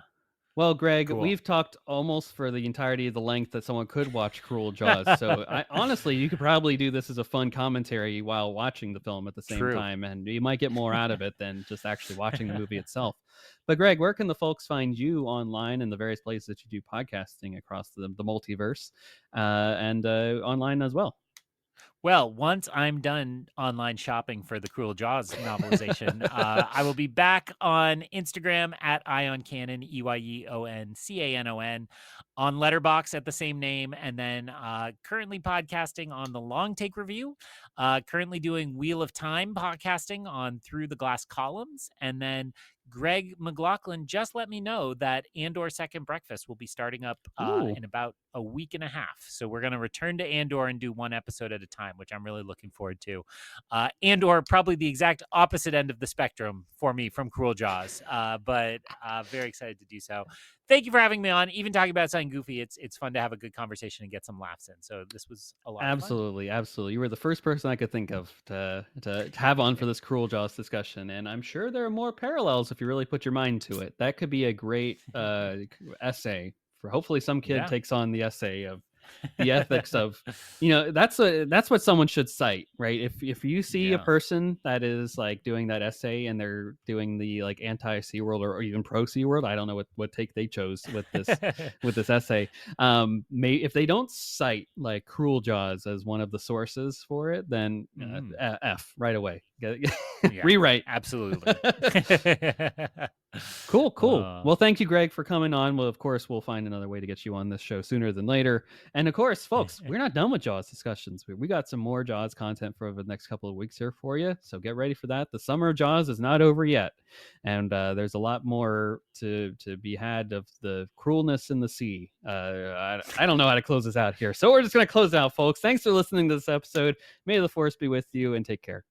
Well, Greg, cool. we've talked almost for the entirety of the length that someone could watch Cruel Jaws. So, honestly, you could probably do this as a fun commentary while watching the film at the same True. time, and you might get more out of it than just actually watching the movie itself. But, Greg, where can the folks find you online and the various places that you do podcasting across the multiverse, and online as well? Well, once I'm done online shopping for the Cruel Jaws novelization, I will be back on Instagram at IonCanon, EYEONCANON, on Letterbox at the same name, and then currently podcasting on the Long Take Review, currently doing Wheel of Time podcasting on Through the Glass Columns, and then Greg McLaughlin just let me know that Andor Second Breakfast will be starting up Ooh, in about a week and a half. So we're going to return to Andor and do one episode at a time, which I'm really looking forward to. Andor, probably the exact opposite end of the spectrum for me from Cruel Jaws, but very excited to do so. Thank you for having me on. Even talking about something goofy, it's fun to have a good conversation and get some laughs in. So this was a lot of fun. absolutely, absolutely. You were the first person I could think of to have on for this Cruel Jaws discussion, and I'm sure there are more parallels if you really put your mind to it. That could be a great essay for hopefully some kid Yeah. takes on the essay of the ethics of that's what someone should cite, right? If you see a Yeah. person that is like doing that essay and they're doing the like anti SeaWorld or even pro SeaWorld, I don't know what take they chose with this essay. May if they don't cite like Cruel Jaws as one of the sources for it, then Mm. F right away. Yeah, Rewrite. absolutely. Cool. uh, Well, thank you, Greg, for coming on. Well, of course, we'll find another way to get you on this show sooner than later. And of course, folks, we're not done with Jaws discussions. We got some more Jaws content for the next couple of weeks here for you. So get ready for that. The summer of Jaws is not over yet, and there's a lot more to be had of the cruelness in the sea. I don't know how to close this out here, so we're just gonna close out, folks. Thanks for listening to this episode. May the force be with you, and take care.